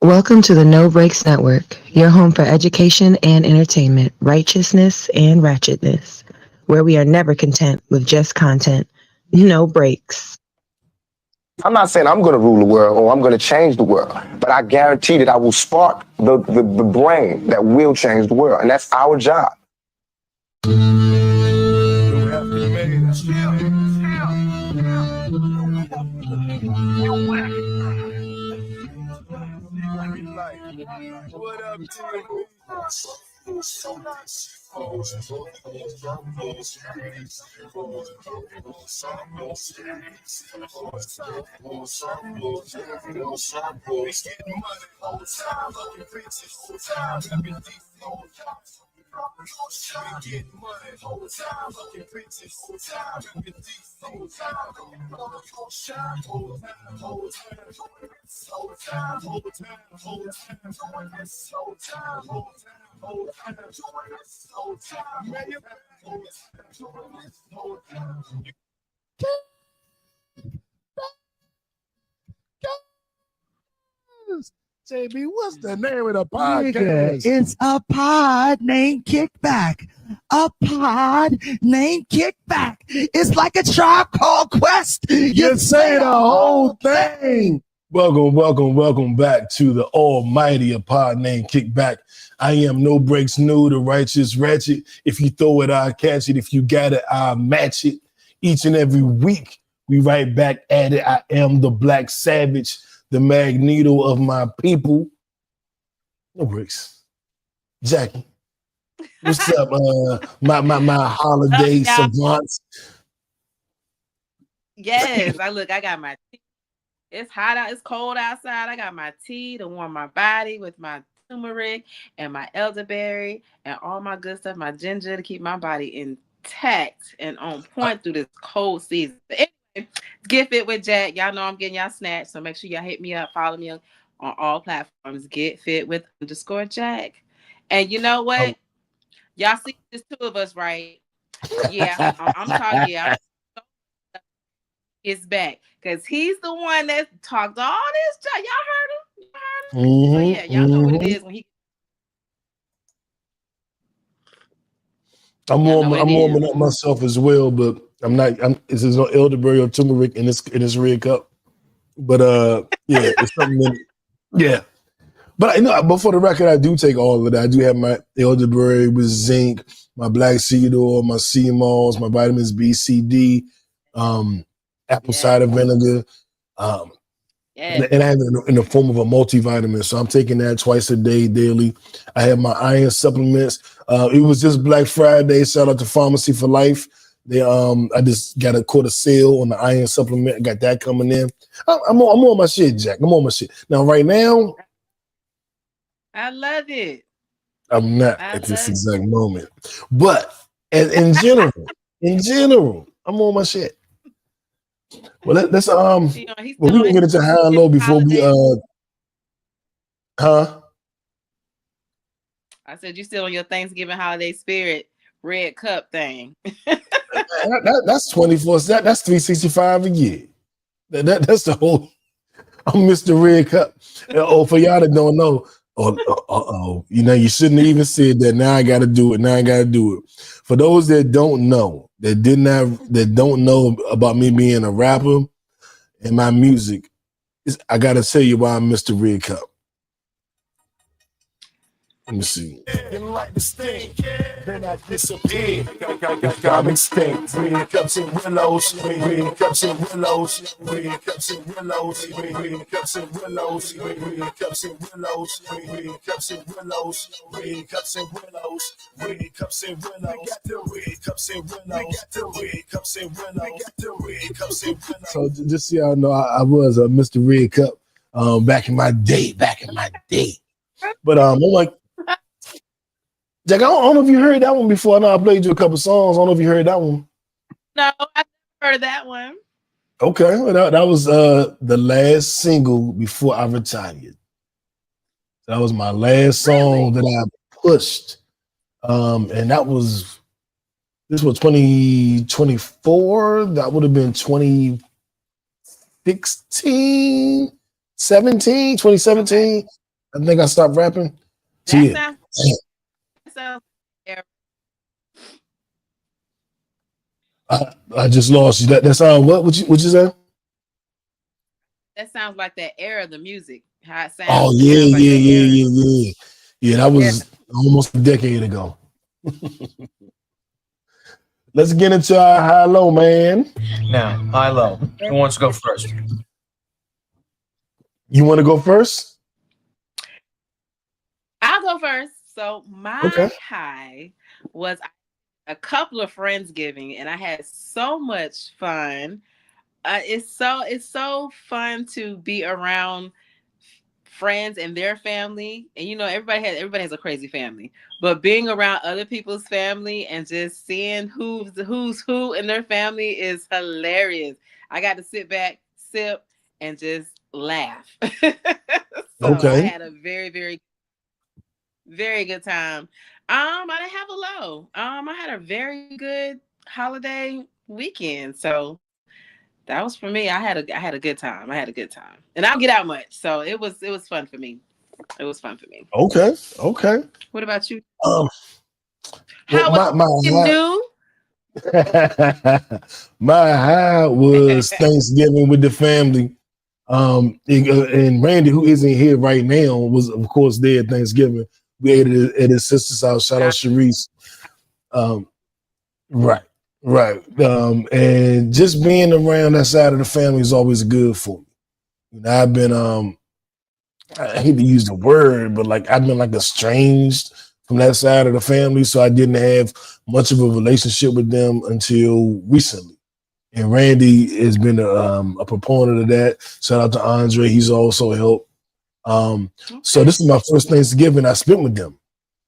Welcome to the No Breaks Network, your home for education and entertainment, righteousness and ratchetness, where we are never content with just content. No breaks. I'm not saying I'm going to rule the world or I'm going to change the world, but I guarantee that I will spark the brain that will change the world, and that's our job. What up, team? JB, what's the name of the podcast? It's a pod named Kickback. A pod named Kickback. It's like a Tribe Called Quest. You say the whole thing. Welcome back to the almighty Pod Named Kickback. I am No Breaks New, the righteous ratchet. If you throw it, I'll catch it. If you got it, I'll match it. Each and every week, we right back at it. I am the Black Savage, the Magneto of my people. No breaks. Jackie, what's up? My holiday savants. Yes, I got my tea. It's hot out, it's cold outside. I got my tea to warm my body with my turmeric and my elderberry and all my good stuff, my ginger to keep my body intact and on point through this cold season. Anyway, Get Fit with Jack. Y'all know I'm getting y'all snatched, so make sure y'all hit me up, follow me on all platforms. Get Fit with _Jack. And you know what? Y'all see there's two of us, right? Yeah, I'm talking. Yeah, is back because he's the one that talked all this stuff. Y'all heard him? So yeah, y'all know what it is when he. I'm warming up myself as well, but I'm not. This is no elderberry or turmeric in this red cup. But yeah, it's something. Yeah, but but for the record, I do take all of that. I do have my elderberry with zinc, my black seed oil, my sea moss, my vitamins B, C, D. Apple cider vinegar, and I have it in the form of a multivitamin. So I'm taking that twice a day, daily. I have my iron supplements. It was just Black Friday. Shout out to Pharmacy for Life. They I just got a quarter sale on the iron supplement. I got that coming in. I'm on my shit, Jack. I'm on my shit. Now, right now, I love it. I'm not at this exact moment, but in general, I'm on my shit. Well, let's well, we can get into high and low before we I said you still on your Thanksgiving holiday spirit red cup thing. That's 24. That's 365 a year. That's the whole. I'm Mr. Red Cup. Oh, for y'all that don't know, you shouldn't have even said that. Now I got to do it. For those that don't know, that don't know about me being a rapper and my music, I got to tell you why I'm Mr. Red Cup. Let me see. You like the stink, then I disappear. Got me stink. Red cups and willows. Red cups and willows. Red cups and willows. Red cups and willows. Red cups and willows. Red cups and willows. Red cups and willows. Red cups and willows. Got the red cups and willows. Got the red cups and willows. Got the red cups and willows. So just so y'all know, I was a Mr. Red Cup back in my day. But I'm like. Jack, I don't know if you heard that one before. I know I played you a couple songs. I don't know if you heard that one. No, I never heard that one. Okay, well, that was the last single before I retired. That was my last song that I pushed, and this was 2024. That would have been 2016, 2017. I think I stopped rapping. So That yeah. sounds. That sounds. I just lost you. That sound what? What you say? That sounds like that era of the music. How it Oh sounds. It yeah, sounds like yeah, that yeah, era. yeah, yeah. Yeah, that Yeah. was almost a decade ago. Let's get into our high-low, man. Now, high low. Who wants to go first? You want to go first? I'll go first. So my Okay. high was a couple of Friendsgiving, and I had so much fun. It's so fun to be around friends and their family, and everybody has a crazy family, but being around other people's family and just seeing who's who in their family is hilarious. I got to sit back, sip, and just laugh. So I Okay. had a very, very, very good time. I didn't have a low. I had a very good holiday weekend. So that was for me. I had a good time. I had a good time. And I don't get out much. So it was fun for me. It was fun for me. Okay. Okay. What about you? Um, well, How was you new? my high was Thanksgiving with the family. And Randy, who isn't here right now, was of course there at Thanksgiving. We ate at his sister's house. Shout out Sharice. Right, right. And just being around that side of the family is always good for me. I've been I hate to use the word, but like I've been like estranged from that side of the family, so I didn't have much of a relationship with them until recently. And Randy has been a proponent of that. Shout out to Andre; he's also helped. So this is my first Thanksgiving I spent with them.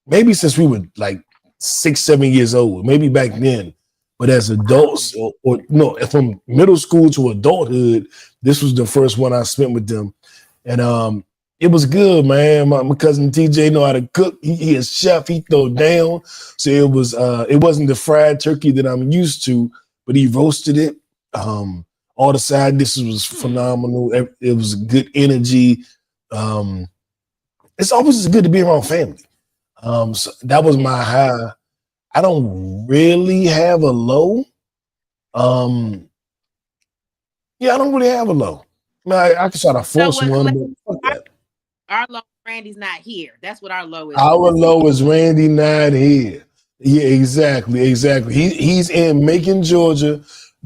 Maybe since we were like 6, 7 years old, maybe back then. But as adults, or no, from middle school to adulthood, this was the first one I spent with them, and it was good, man. My cousin TJ know how to cook. He is chef. He throw down. So it wasn't the fried turkey that I'm used to, but he roasted it. All the side dishes was phenomenal. It was good energy. It's always good to be around family. So that was my high. I don't really have a low. Yeah, I don't really have a low. I can try to force one, but fuck that. Our low Randy's not here. That's what our low is. Our low is Randy not here. Yeah, exactly. He's in Macon, Georgia,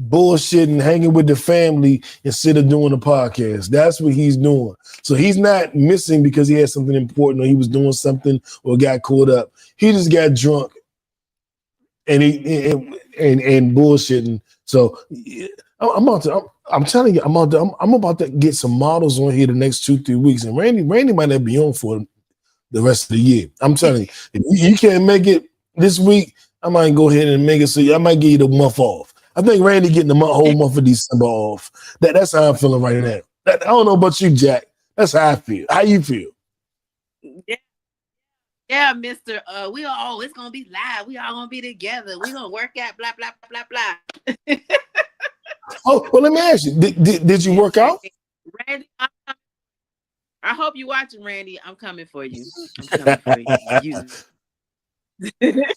bullshitting, hanging with the family instead of doing a podcast. That's what he's doing. So he's not missing because he had something important or he was doing something or got caught up. He just got drunk and and bullshitting. So I'm telling you, I'm about to get some models on here the next 2-3 weeks, and Randy might not be on for the rest of the year. I'm telling you, if you can't make it this week, I might go ahead and make it. So I might give you the month off. I think Randy getting the whole month of December off. That's how I'm feeling right now. I don't know about you, Jack. That's how I feel. How you feel? Yeah, Mr. We are always gonna be live. We all gonna be together. We gonna work out. Blah blah blah blah. Oh, well, let me ask you. Did you work out? Randy, I hope you're watching, Randy. I'm coming for you. I'm coming for you.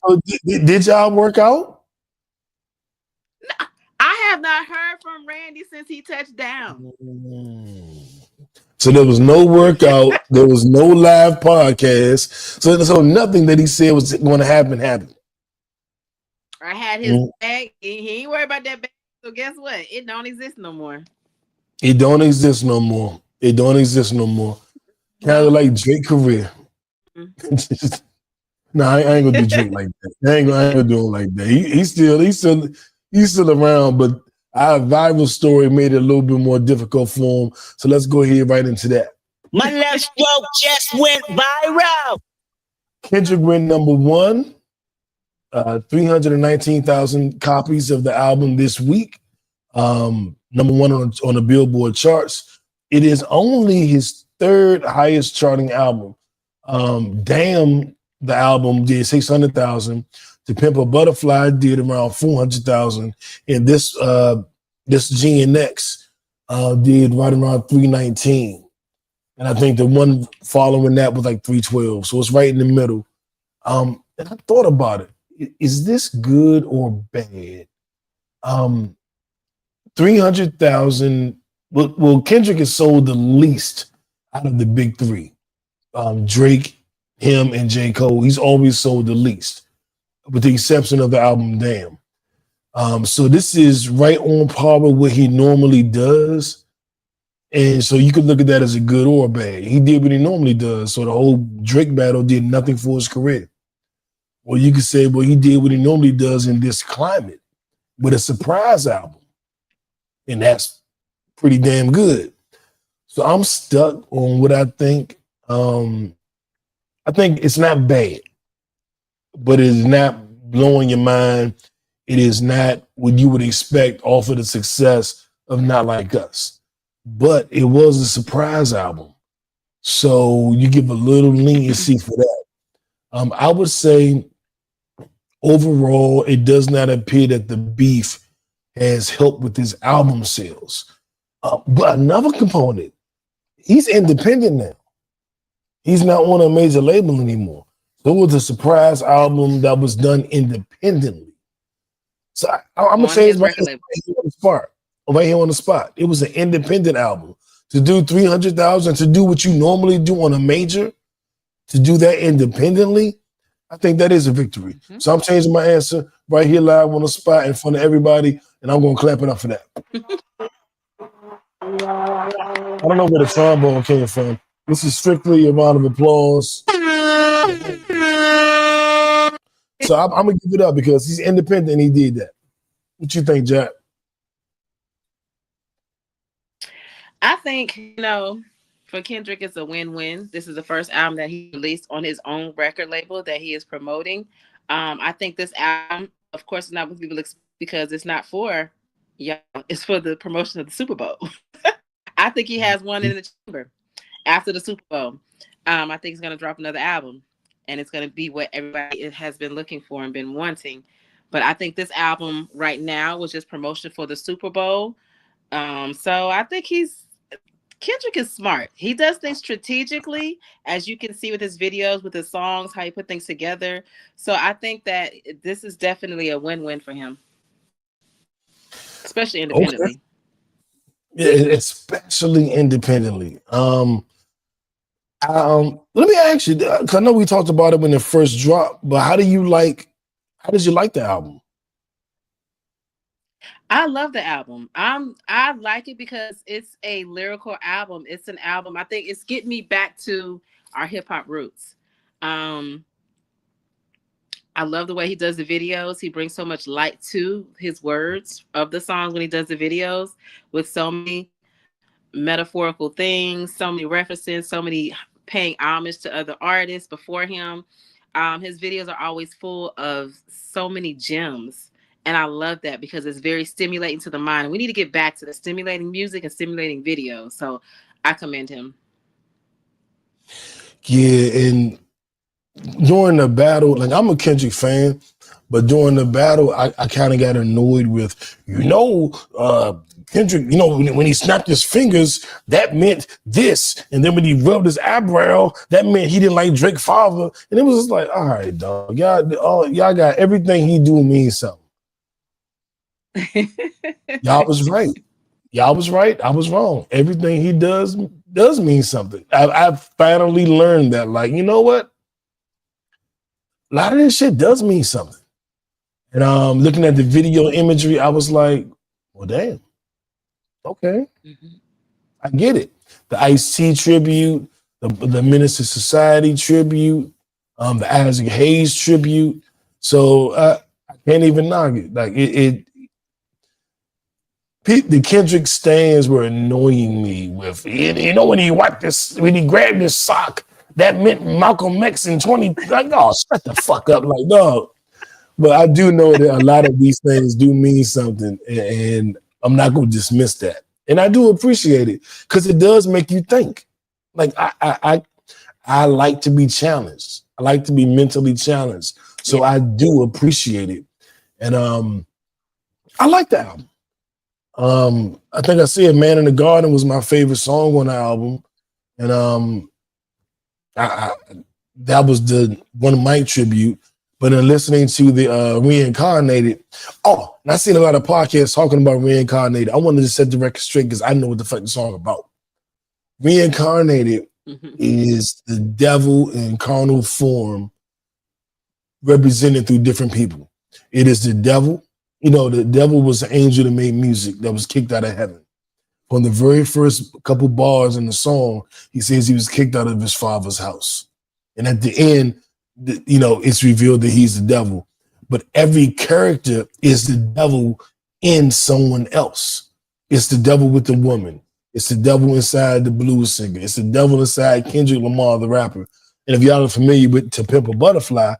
So did y'all work out? No, I have not heard from Randy since he touched down. So there was no workout. There was no live podcast. So nothing that he said was going to happen happened. I had his bag. He ain't worried about that bag. So guess what? It don't exist no more. It don't exist no more. Kind of like Drake career. No, I ain't gonna do Drake like that. I ain't gonna do him like that. He's still around, but our viral story made it a little bit more difficult for him. So let's go ahead right into that. My left stroke just went viral. Kendrick went number 1. 319,000 copies of the album this week. Number 1 on the Billboard charts. It is only his 3rd highest charting album. Damn, the album did 600,000. To Pimp a Butterfly did around 400,000, and this GNX did right around 319. and I think the one following that was like 312. So it's right in the middle. And I thought about it. Is this good or bad? 300,000. Well, Kendrick has sold the least out of the big three. Drake, him, and J. Cole. He's always sold the least, with the exception of the album Damn. So this is right on par with what he normally does. And so you could look at that as a good or a bad. He did what he normally does. So the whole Drake battle did nothing for his career. Or you could say, well, he did what he normally does in this climate with a surprise album. And that's pretty damn good. So I'm stuck on what I think. I think it's not bad, but it is not blowing your mind. It is not what you would expect off of the success of Not Like Us. But it was a surprise album. So you give a little leniency for that. I would say overall, it does not appear that the beef has helped with his album sales. But another component, he's independent now. He's not on a major label anymore. So it was a surprise album that was done independently. So I'm gonna say it's right here on the spot. It was an independent album. To do 300,000, to do what you normally do on a major, to do that independently, I think that is a victory. Mm-hmm. So I'm changing my answer right here live on the spot in front of everybody, and I'm gonna clap it up for that. I don't know where the trombone came from. This is strictly a round of applause. So I'm gonna give it up because he's independent and he did that. What you think, Jack? I think, for Kendrick, it's a win-win. This is the first album that he released on his own record label that he is promoting. I think this album, of course, is not what people expect because it's not for y'all. It's for the promotion of the Super Bowl. I think he has one in the chamber after the Super Bowl. I think he's going to drop another album, and it's going to be what everybody has been looking for and been wanting. But I think this album right now was just promotion for the Super Bowl. So I think Kendrick is smart. He does things strategically, as you can see with his videos, with his songs, how he put things together. So I think that this is definitely a win-win for him, especially independently. Okay. Yeah, especially independently. Let me ask you, because I know we talked about it when it first dropped, but how did you like the album? I love the album. I like it because it's a lyrical album. It's an album. I think it's getting me back to our hip hop roots. I love the way he does the videos. He brings so much light to his words of the songs when he does the videos with so many metaphorical things, so many references, so many paying homage to other artists before him. His videos are always full of so many gems. And I love that because it's very stimulating to the mind. We need to get back to the stimulating music and stimulating videos. So I commend him. Yeah, and during the battle, like I'm a Kendrick fan, but during the battle, I kind of got annoyed with, Kendrick, when he snapped his fingers, that meant this. And then when he rubbed his eyebrow, that meant he didn't like Drake's father. And it was just like, all right, dog, y'all got everything he do means something. Y'all was right. I was wrong. Everything he does mean something. I've finally learned that, like, you know what? A lot of this shit does mean something. And looking at the video imagery, I was like, well, damn. Okay. Mm-hmm. I get it. The Ice-T tribute, the Menace to Society tribute, the Isaac Hayes tribute. So I can't even knock it. Like the Kendrick stands were annoying me with, when he when he grabbed his sock, that meant Malcolm X in 20, like, oh, shut the fuck up, like, no. But I do know that a lot of these things do mean something, and I'm not going to dismiss that. And I do appreciate it because it does make you think. Like, I like to be challenged. I like to be mentally challenged. So I do appreciate it. And I like the album. I think I said Man in the Garden was my favorite song on the album. And that was the one mic tribute. But in listening to the Reincarnated, and I seen a lot of podcasts talking about Reincarnated. I wanted to set the record straight because I know what the fuck the song about. Reincarnated is the devil in carnal form represented through different people. It is the devil. You know, the devil was the angel that made music that was kicked out of heaven. On the very first couple bars in the song, he says he was kicked out of his father's house. And at the end, you know, it's revealed that he's the devil. But every character is the devil in someone else. It's the devil with the woman. It's the devil inside the blues singer. It's the devil inside Kendrick Lamar, the rapper. And if y'all are familiar with To Pimp a Butterfly,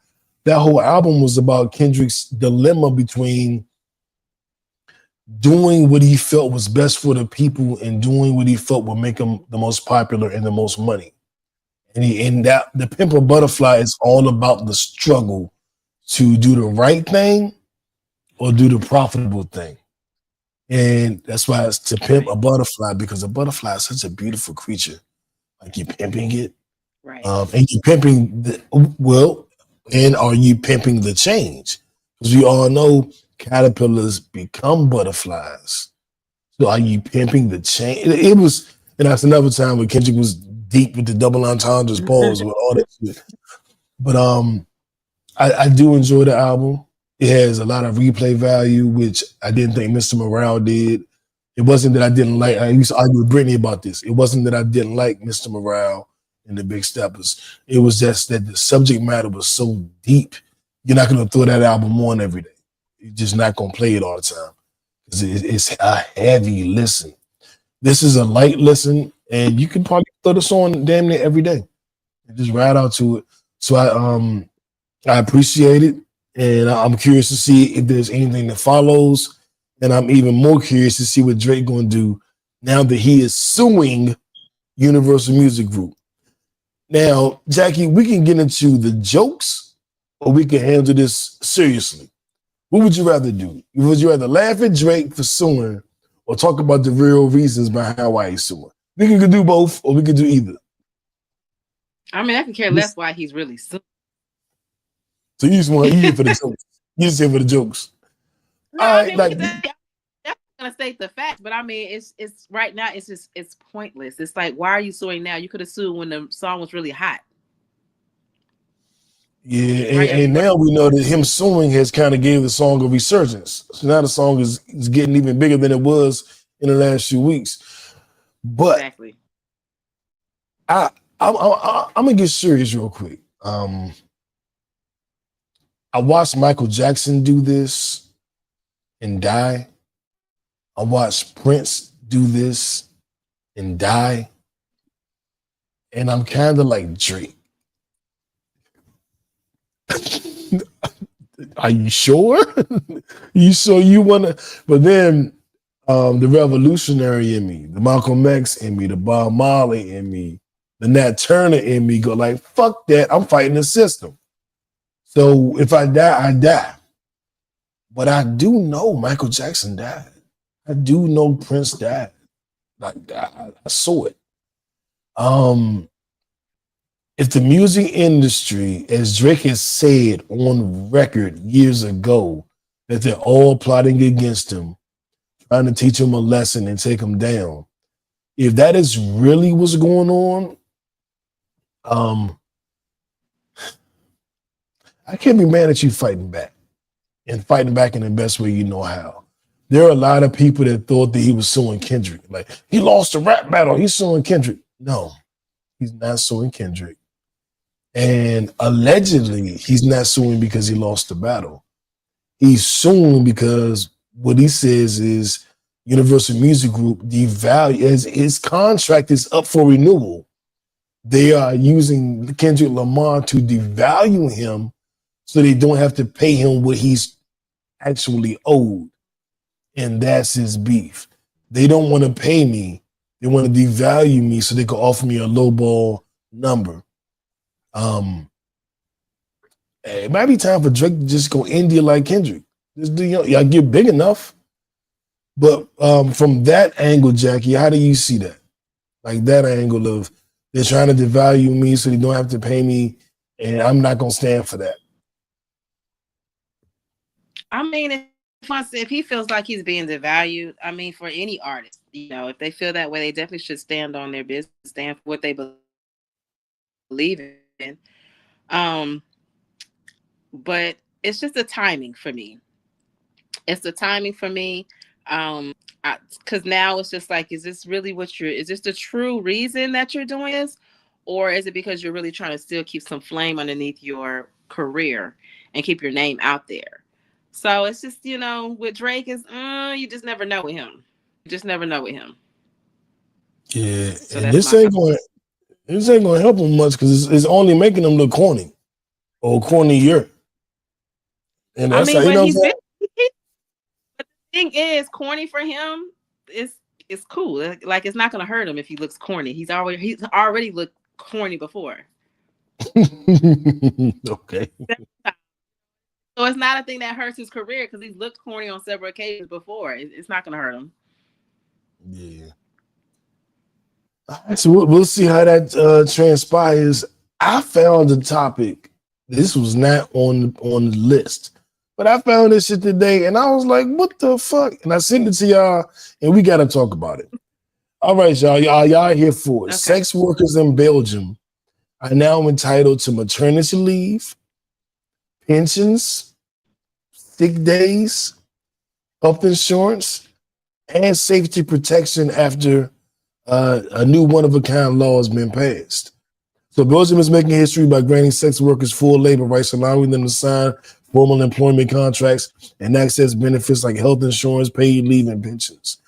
that whole album was about Kendrick's dilemma between doing what he felt was best for the people and doing what he felt would make him the most popular and the most money. And that The Pimp a Butterfly is all about the struggle to do the right thing or do the profitable thing. And that's why it's To Pimp a Butterfly, because a butterfly is such a beautiful creature. Like you're pimping it. Right. And you're pimping and are you pimping the change? Because we all know caterpillars become butterflies. So are you pimping the change? It was, and that's another time when Kendrick was deep with the double entendres, pause with all that shit. But I do enjoy the album. It has a lot of replay value, which I didn't think Mr. Morale did. It wasn't that I didn't like, I used to argue with Brittany about this. It wasn't that I didn't like Mr. Morale and the Big Steppers. It was just that the subject matter was so deep. You're not going to throw that album on every day. You're just not going to play it all the time. It's a heavy listen. This is a light listen, and you can probably throw this on damn near every day and just ride out to it. So I appreciate it, and I'm curious to see if there's anything that follows, and I'm even more curious to see what Drake going to do now that he is suing Universal Music Group. Now, Jackie, we can get into the jokes, or we can handle this seriously. What would you rather do? Would you rather laugh at Drake for suing or talk about the real reasons behind why he's suing? We can do both, or we can do either. I mean, I can care less why he's really suing. So you just want to for the jokes. You just here for the jokes. No, All right, I mean, that's gonna state the fact, but I mean, it's right now. It's pointless. It's like, why are you suing now? You could have sued when the song was really hot. Yeah, and now we know that him suing has kind of gave the song a resurgence. So now the song is getting even bigger than it was in the last few weeks. But exactly. I'm gonna get serious real quick. I watched Michael Jackson do this and die. I watched Prince do this and die. And I'm kind of like Drake. Are you sure? You sure you want to? But then the revolutionary in me, the Malcolm X in me, the Bob Marley in me, the Nat Turner in me go like, fuck that. I'm fighting the system. So if I die, I die. But I do know Michael Jackson died. I do know Prince died. Like I saw it. If the music industry, as Drake has said on record years ago, that they're all plotting against him, trying to teach him a lesson and take him down, if that is really what's going on, I can't be mad at you fighting back and fighting back in the best way you know how. There are a lot of people that thought that he was suing Kendrick. Like, he lost a rap battle, he's suing Kendrick. No, he's not suing Kendrick. And allegedly, he's not suing because he lost the battle. He's suing because what he says is Universal Music Group devalue, as his contract is up for renewal. They are using Kendrick Lamar to devalue him so they don't have to pay him what he's actually owed. And that's his beef. They don't want to pay me. They want to devalue me so they can offer me a lowball number. It might be time for Drake to just go India like Kendrick. Just do, y'all get big enough. But from that angle, Jackie, how do you see that? Like that angle of They're trying to devalue me so they don't have to pay me, and I'm not gonna stand for that. I mean, if he feels like he's being devalued, I mean, for any artist, if they feel that way, they definitely should stand on their business, stand for what they believe in. But it's just the timing for me. It's the timing for me. Because now it's just like, is this the true reason that you're doing this? Or is it because you're really trying to still keep some flame underneath your career and keep your name out there? So it's just, with Drake you just never know with him. Yeah, So and that's this ain't gonna help him much because it's only making him look corny or cornier. And that's how, but he's been. But the thing is, corny for him it's cool. Like it's not gonna hurt him if he looks corny. He's already looked corny before. Okay. So it's not a thing that hurts his career because he's looked corny on several occasions before. It's not gonna hurt him. Yeah. All right, so we'll see how that transpires. I found a topic. This was not on the list, but I found this shit today, and I was like, "What the fuck?" And I sent it to y'all, and we got to talk about it. All right, y'all here for it. Okay. Sex workers in Belgium are now entitled to maternity leave, pensions, sick days, health insurance, and safety protection after a new one-of-a-kind law has been passed. So Belgium is making history by granting sex workers full labor rights, allowing them to sign formal employment contracts and access benefits like health insurance, paid leave, and pensions.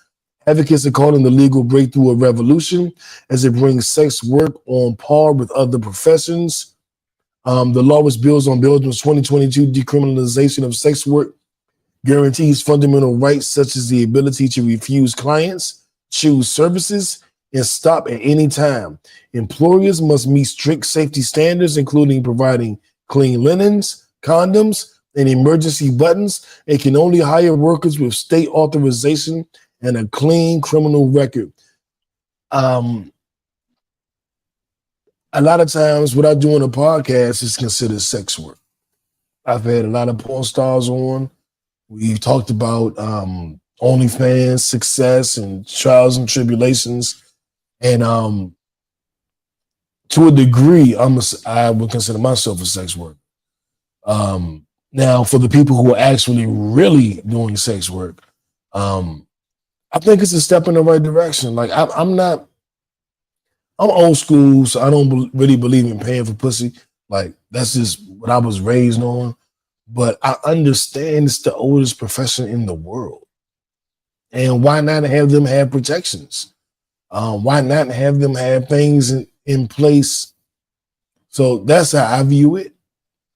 Advocates are calling the legal breakthrough a revolution as it brings sex work on par with other professions. The law, which builds on Belgium's 2022 decriminalization of sex work, guarantees fundamental rights such as the ability to refuse clients, choose services, and stop at any time. Employers must meet strict safety standards, including providing clean linens, condoms, and emergency buttons. They can only hire workers with state authorization and a clean criminal record. A lot of times what I do on a podcast is considered sex work. I've had a lot of porn stars on. We've talked about OnlyFans success and trials and tribulations. And to a degree, I would consider myself a sex worker. Now, for the people who are actually really doing sex work, I think it's a step in the right direction. Like I'm old school, so I don't really believe in paying for pussy. Like that's just what I was raised on. But I understand it's the oldest profession in the world. And why not have them have protections? Why not have them have things in place? So that's how I view it.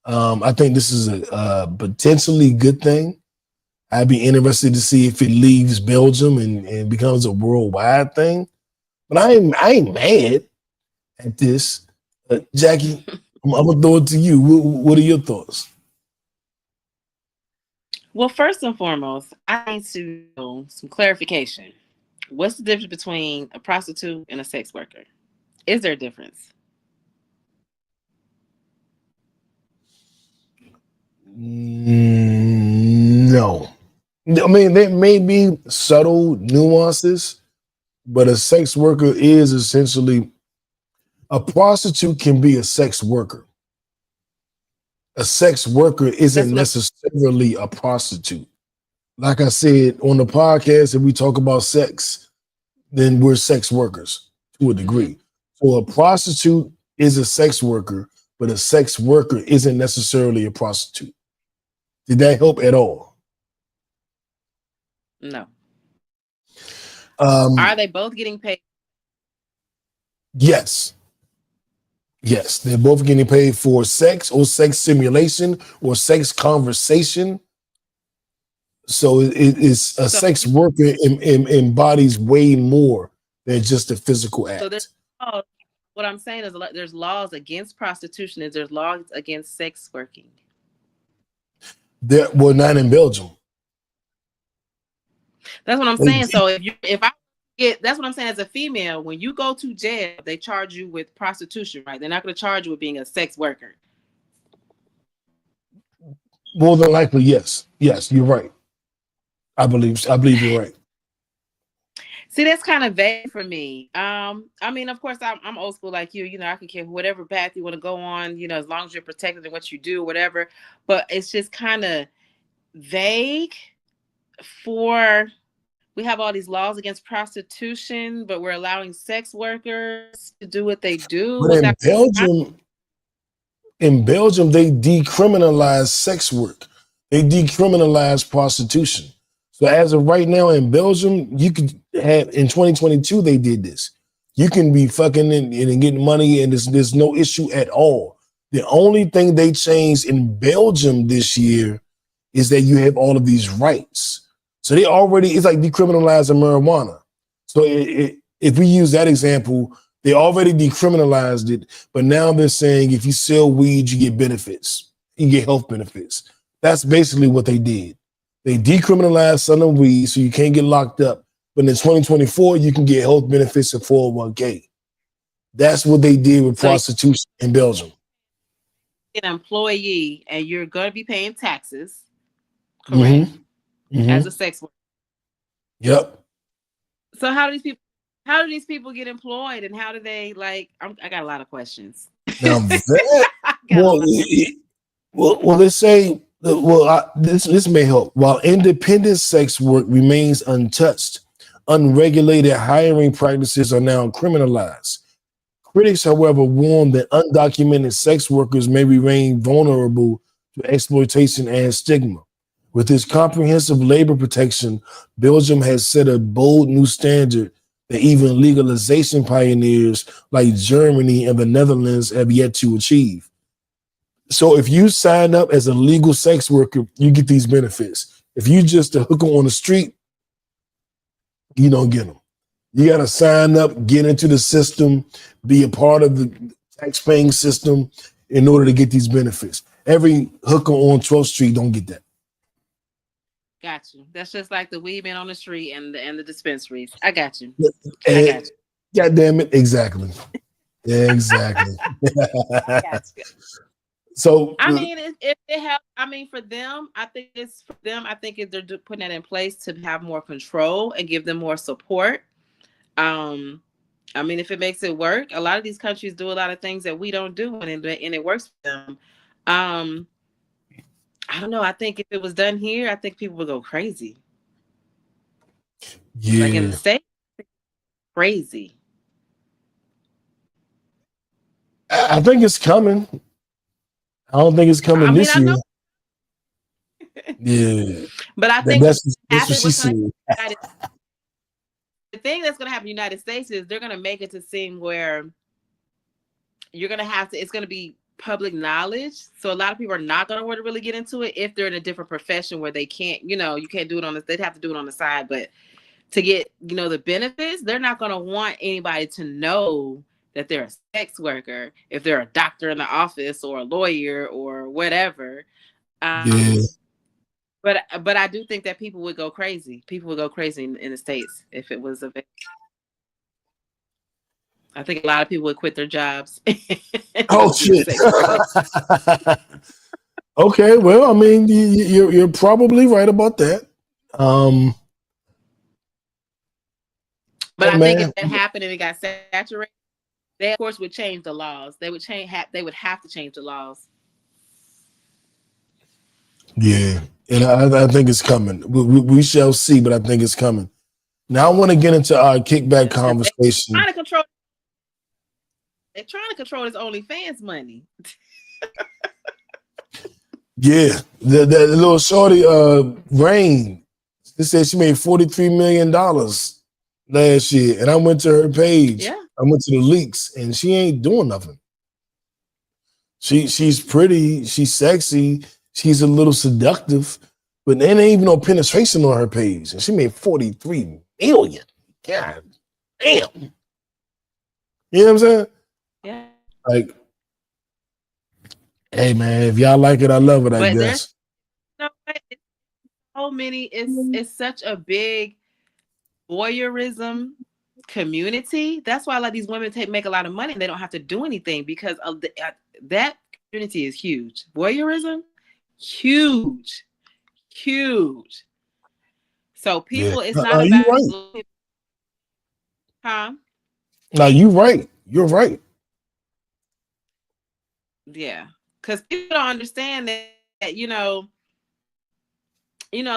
I think this is a potentially good thing. I'd be interested to see if it leaves Belgium and becomes a worldwide thing. But I ain't mad at this. Jackie, I'm gonna throw it to you. What are your thoughts? Well, first and foremost, I need to know some clarification. What's the difference between a prostitute and a sex worker? Is there a difference? No. I mean, there may be subtle nuances, but a sex worker is essentially a prostitute can be a sex worker. A sex worker isn't necessarily a prostitute. Like I said on the podcast, if we talk about sex, then we're sex workers to a degree. So a prostitute is a sex worker, but a sex worker isn't necessarily a prostitute. Did that help at all? No. Are they both getting paid? Yes. Yes, they're both getting paid for sex or sex simulation or sex conversation. So it's a sex worker embodies way more than just a physical act. So what I'm saying is there's laws against prostitution. There's laws against sex working. Well, not in Belgium. That's what I'm saying. So if I that's what I'm saying. As a female, when you go to jail, they charge you with prostitution, right? They're not going to charge you with being a sex worker. More than likely, yes. Yes, you're right. I believe you're right. See, that's kind of vague for me. I mean, of course, I'm old school like you. You know, I can care whatever path you want to go on. You know, as long as you're protected in what you do, whatever. But it's just kind of vague. We have all these laws against prostitution, but we're allowing sex workers to do what they do. But in Belgium, they decriminalize sex work. They decriminalize prostitution. So as of right now in Belgium, you could have in 2022 they did this. You can be fucking and getting money, and there's no issue at all. The only thing they changed in Belgium this year is that you have all of these rights. So they already, it's like decriminalizing marijuana. So if we use that example, they already decriminalized it, but now they're saying if you sell weed, you get benefits. You get health benefits. That's basically what they did. They decriminalized selling weed so you can't get locked up. But in 2024, you can get health benefits and 401k. That's what they did with prostitution in Belgium. An employee and you're going to be paying taxes, correct? As a sex worker. Yep. So how do these people get employed, and how do they I got a lot of questions. Now let's say this may help. While independent sex work remains untouched, unregulated hiring practices are now criminalized. Critics, however, warn that undocumented sex workers may remain vulnerable to exploitation and stigma. With its comprehensive labor protection, Belgium has set a bold new standard that even legalization pioneers like Germany and the Netherlands have yet to achieve. So if you sign up as a legal sex worker, you get these benefits. If you just a hooker on the street, you don't get them. You got to sign up, get into the system, be a part of the tax-paying system in order to get these benefits. Every hooker on 12th Street don't get that. Got you. That's just like the weed man on the street and the dispensaries. I got you. I got you. God damn it. Exactly. Exactly. So I mean, if it helps, I mean, for them, I think they're putting that in place to have more control and give them more support. I mean, if it makes it work, a lot of these countries do a lot of things that we don't do, and it works for them. I don't know. I think if it was done here, I think people would go crazy. Yeah. Like in the States, crazy. I think it's coming. I don't think it's coming this year. Yeah. But I think that's what she said. The thing that's going to happen in the United States is they're going to make it to seem where you're going to have to, it's going to be public knowledge. So a lot of people are not going to really get into it if they're in a different profession where they can't, you can't do it they'd have to do it on the side. But to get, the benefits, they're not going to want anybody to know that they're a sex worker if they're a doctor in the office or a lawyer or whatever. But I do think that people would go crazy. People would go crazy in the States if it was available. I think a lot of people would quit their jobs. Oh shit! Okay, well, I mean, you're probably right about that. But I think if that happened and it got saturated, they of course would change the laws. They would have to change the laws. Yeah, and I think it's coming. We shall see, but I think it's coming. Now I want to get into our kickback conversation. They're trying to control this OnlyFans money. Yeah, the little shorty, Rain, she said she made $43 million last year, and I went to her page. Yeah. I went to the leaks, and she ain't doing nothing. She's pretty, she's sexy, she's a little seductive, but there ain't even no penetration on her page, and she made $43 million. God damn. You know what I'm saying? Yeah. Like, hey man, if y'all like it, I love it. I guess. So many. It's such a big voyeurism community. That's why a lot of these women make a lot of money and they don't have to do anything because of that community is huge. Voyeurism, huge. So people, it's not you about right. huh? No, you right. You're right. Yeah, because people don't understand that a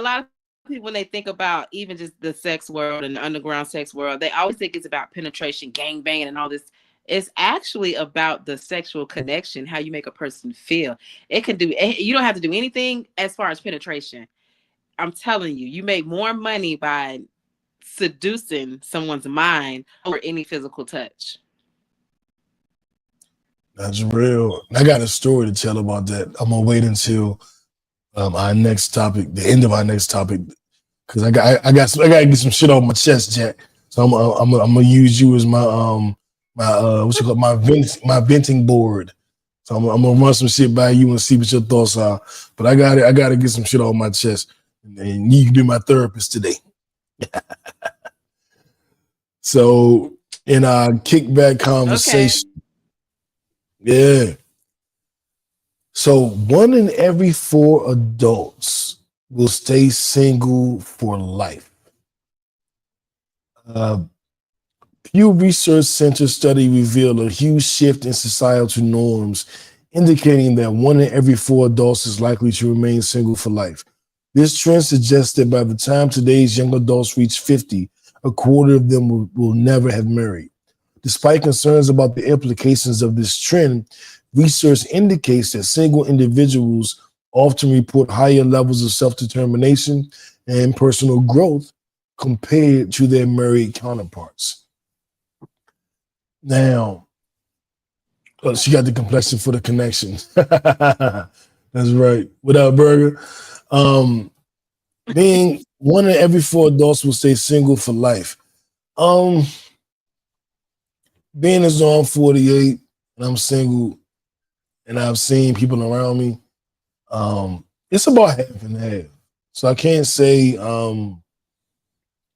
lot of people, when they think about even just the sex world and the underground sex world, they always think it's about penetration, gang banging, and all this. It's actually about the sexual connection, how you make a person feel. You don't have to do anything as far as penetration. I'm telling you, you make more money by seducing someone's mind over any physical touch. That's real. I got a story to tell about that. I'm gonna wait until our next topic, the end of our next topic, because I gotta get some shit off my chest, Jack. So I'm gonna use you as my my venting board. So I'm gonna run some shit by you and see what your thoughts are. But I gotta get some shit off my chest, and you can be my therapist today. So in our kickback conversation, yeah. So 1 in every 4 adults will stay single for life. Pew Research Center study revealed a huge shift in societal norms, indicating that 1 in every 4 adults is likely to remain single for life. This trend suggests that by the time today's young adults reach 50, a quarter of them will never have married. Despite concerns about the implications of this trend, research indicates that single individuals often report higher levels of self-determination and personal growth compared to their married counterparts. Now, she got the complexion for the connection. That's right. What up, Burger? Being 1 in every 4 adults will stay single for life. Being as though I'm 48 and I'm single and I've seen people around me, it's about half and half. So I can't say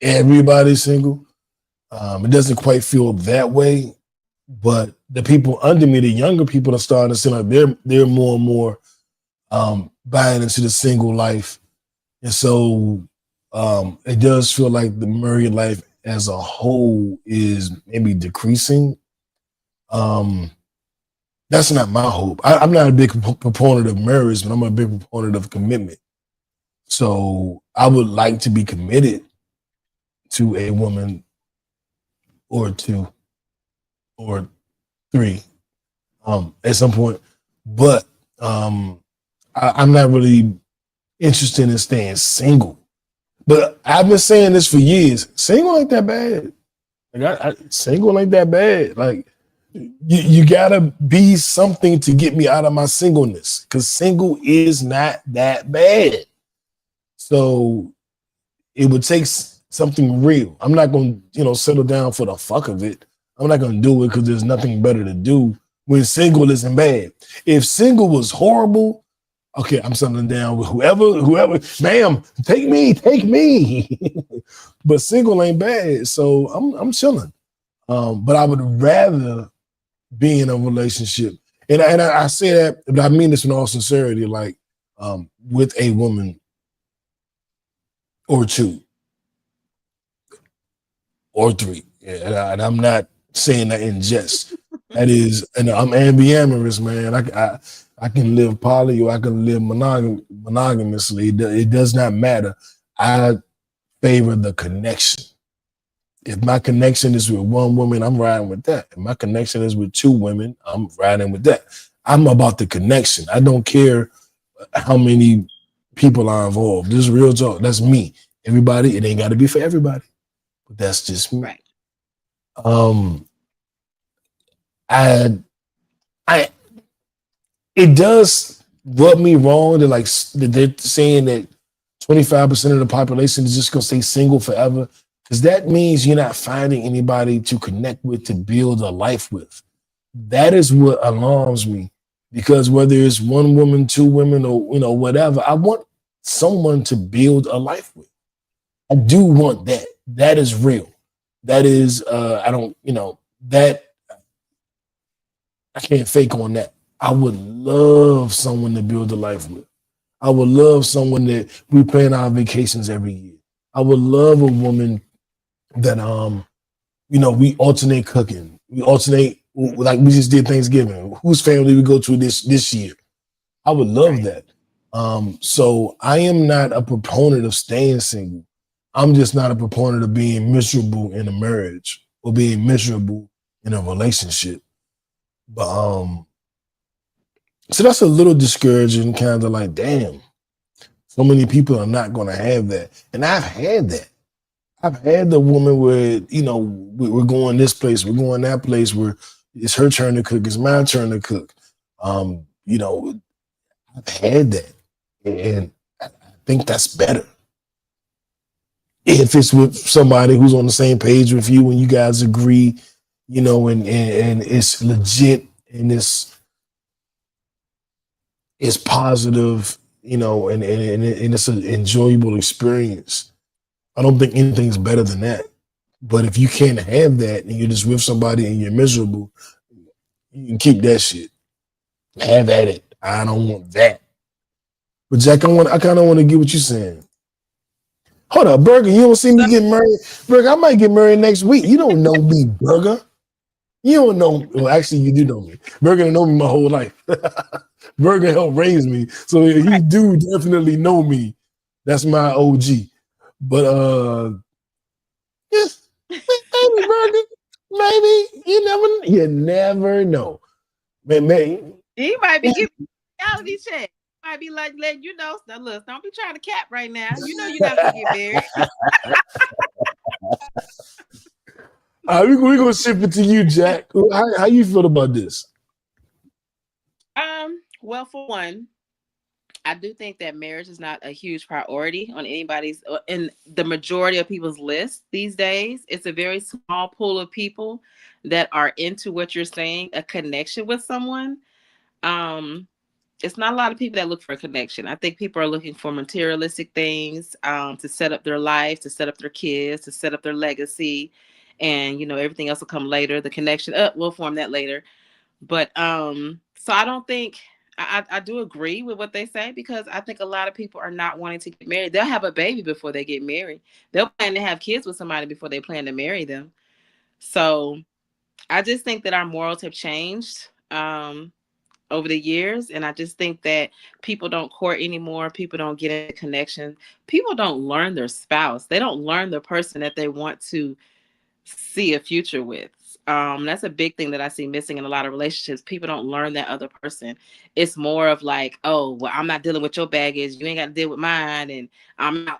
everybody's single. It doesn't quite feel that way, but the people under me, the younger people, are starting to seem like they're more and more buying into the single life. And so it does feel like the married life as a whole is maybe decreasing. That's not my hope. I'm not a big proponent of marriage, but I'm a big proponent of commitment. So I would like to be committed to a woman or 2 or 3 at some point. But I'm not really interested in staying single. But I've been saying this for years. Single ain't that bad. Like single ain't that bad. Like you gotta be something to get me out of my singleness, because single is not that bad. So it would take something real. I'm not gonna settle down for the fuck of it. I'm not gonna do it because there's nothing better to do when single isn't bad. If single was horrible, okay, I'm settling down with whoever, ma'am, take me. But single ain't bad, so I'm chilling. But I would rather be in a relationship, and I say that, but I mean this in all sincerity, like with a woman or 2 or 3, and I'm not saying that in jest. That is, and I'm ambiamorous, man. I can live poly or I can live monogamously. It does not matter. I favor the connection. If my connection is with 1 woman, I'm riding with that. If my connection is with 2 women, I'm riding with that. I'm about the connection. I don't care how many people are involved. This is real talk. That's me. Everybody, it ain't got to be for everybody, but that's just me. Right. It does rub me wrong that they're saying that 25% of the population is just gonna stay single forever, because that means you're not finding anybody to connect with, to build a life with. That is what alarms me, because whether it's 1 woman, 2 women, or whatever, I want someone to build a life with. I do want that. That is real. That is, I don't, that I can't fake on that. I would love someone to build a life with. I would love someone that we plan our vacations every year. I would love a woman that we alternate cooking. We alternate, like we just did Thanksgiving. Whose family we go to this year? I would love that. So I am not a proponent of staying single. I'm just not a proponent of being miserable in a marriage or being miserable in a relationship. But so that's a little discouraging, kind of like, damn, so many people are not going to have that. And I've had that. I've had the woman where, we're going this place, we're going that place, where it's her turn to cook, it's my turn to cook. I've had that. And I think that's better. If it's with somebody who's on the same page with you and you guys agree, and it's legit and it's positive, and it's an enjoyable experience. I don't think anything's better than that. But if you can't have that and you're just with somebody and you're miserable, you can keep that shit. Have at it. I don't want that. But Jack, I kind of want to get what you're saying. Hold up, Burger. You don't see me get married. Burger, I might get married next week. You don't know me, Burger. You don't know. Well, actually, you do know me. Burger know me my whole life. Burger helped raise me, so he do definitely know me. That's my OG. But yes, maybe Burger, maybe you never know. Man, he might be giving reality check. Might be like letting you know. Now, look, don't be trying to cap right now. You know you're not gonna get married. We're gonna shift it to you, Jack. How you feel about this? Well, for one, I do think that marriage is not a huge priority on anybody's, in the majority of people's list these days. It's a very small pool of people that are into what you're saying, a connection with someone. It's not a lot of people that look for a connection. I think people are looking for materialistic things, to set up their life, to set up their kids, to set up their legacy, and everything else will come later. The connection, we'll form that later. But so I don't think I do agree with what they say, because I think a lot of people are not wanting to get married. They'll have a baby before they get married. They'll plan to have kids with somebody before they plan to marry them. So I just think that our morals have changed over the years. And I just think that people don't court anymore. People don't get into connection. People don't learn their spouse. They don't learn the person that they want to see a future with. That's a big thing that I see missing in a lot of relationships. People don't learn that other person. It's more of like, oh, well, I'm not dealing with your baggage. You ain't got to deal with mine, and I'm out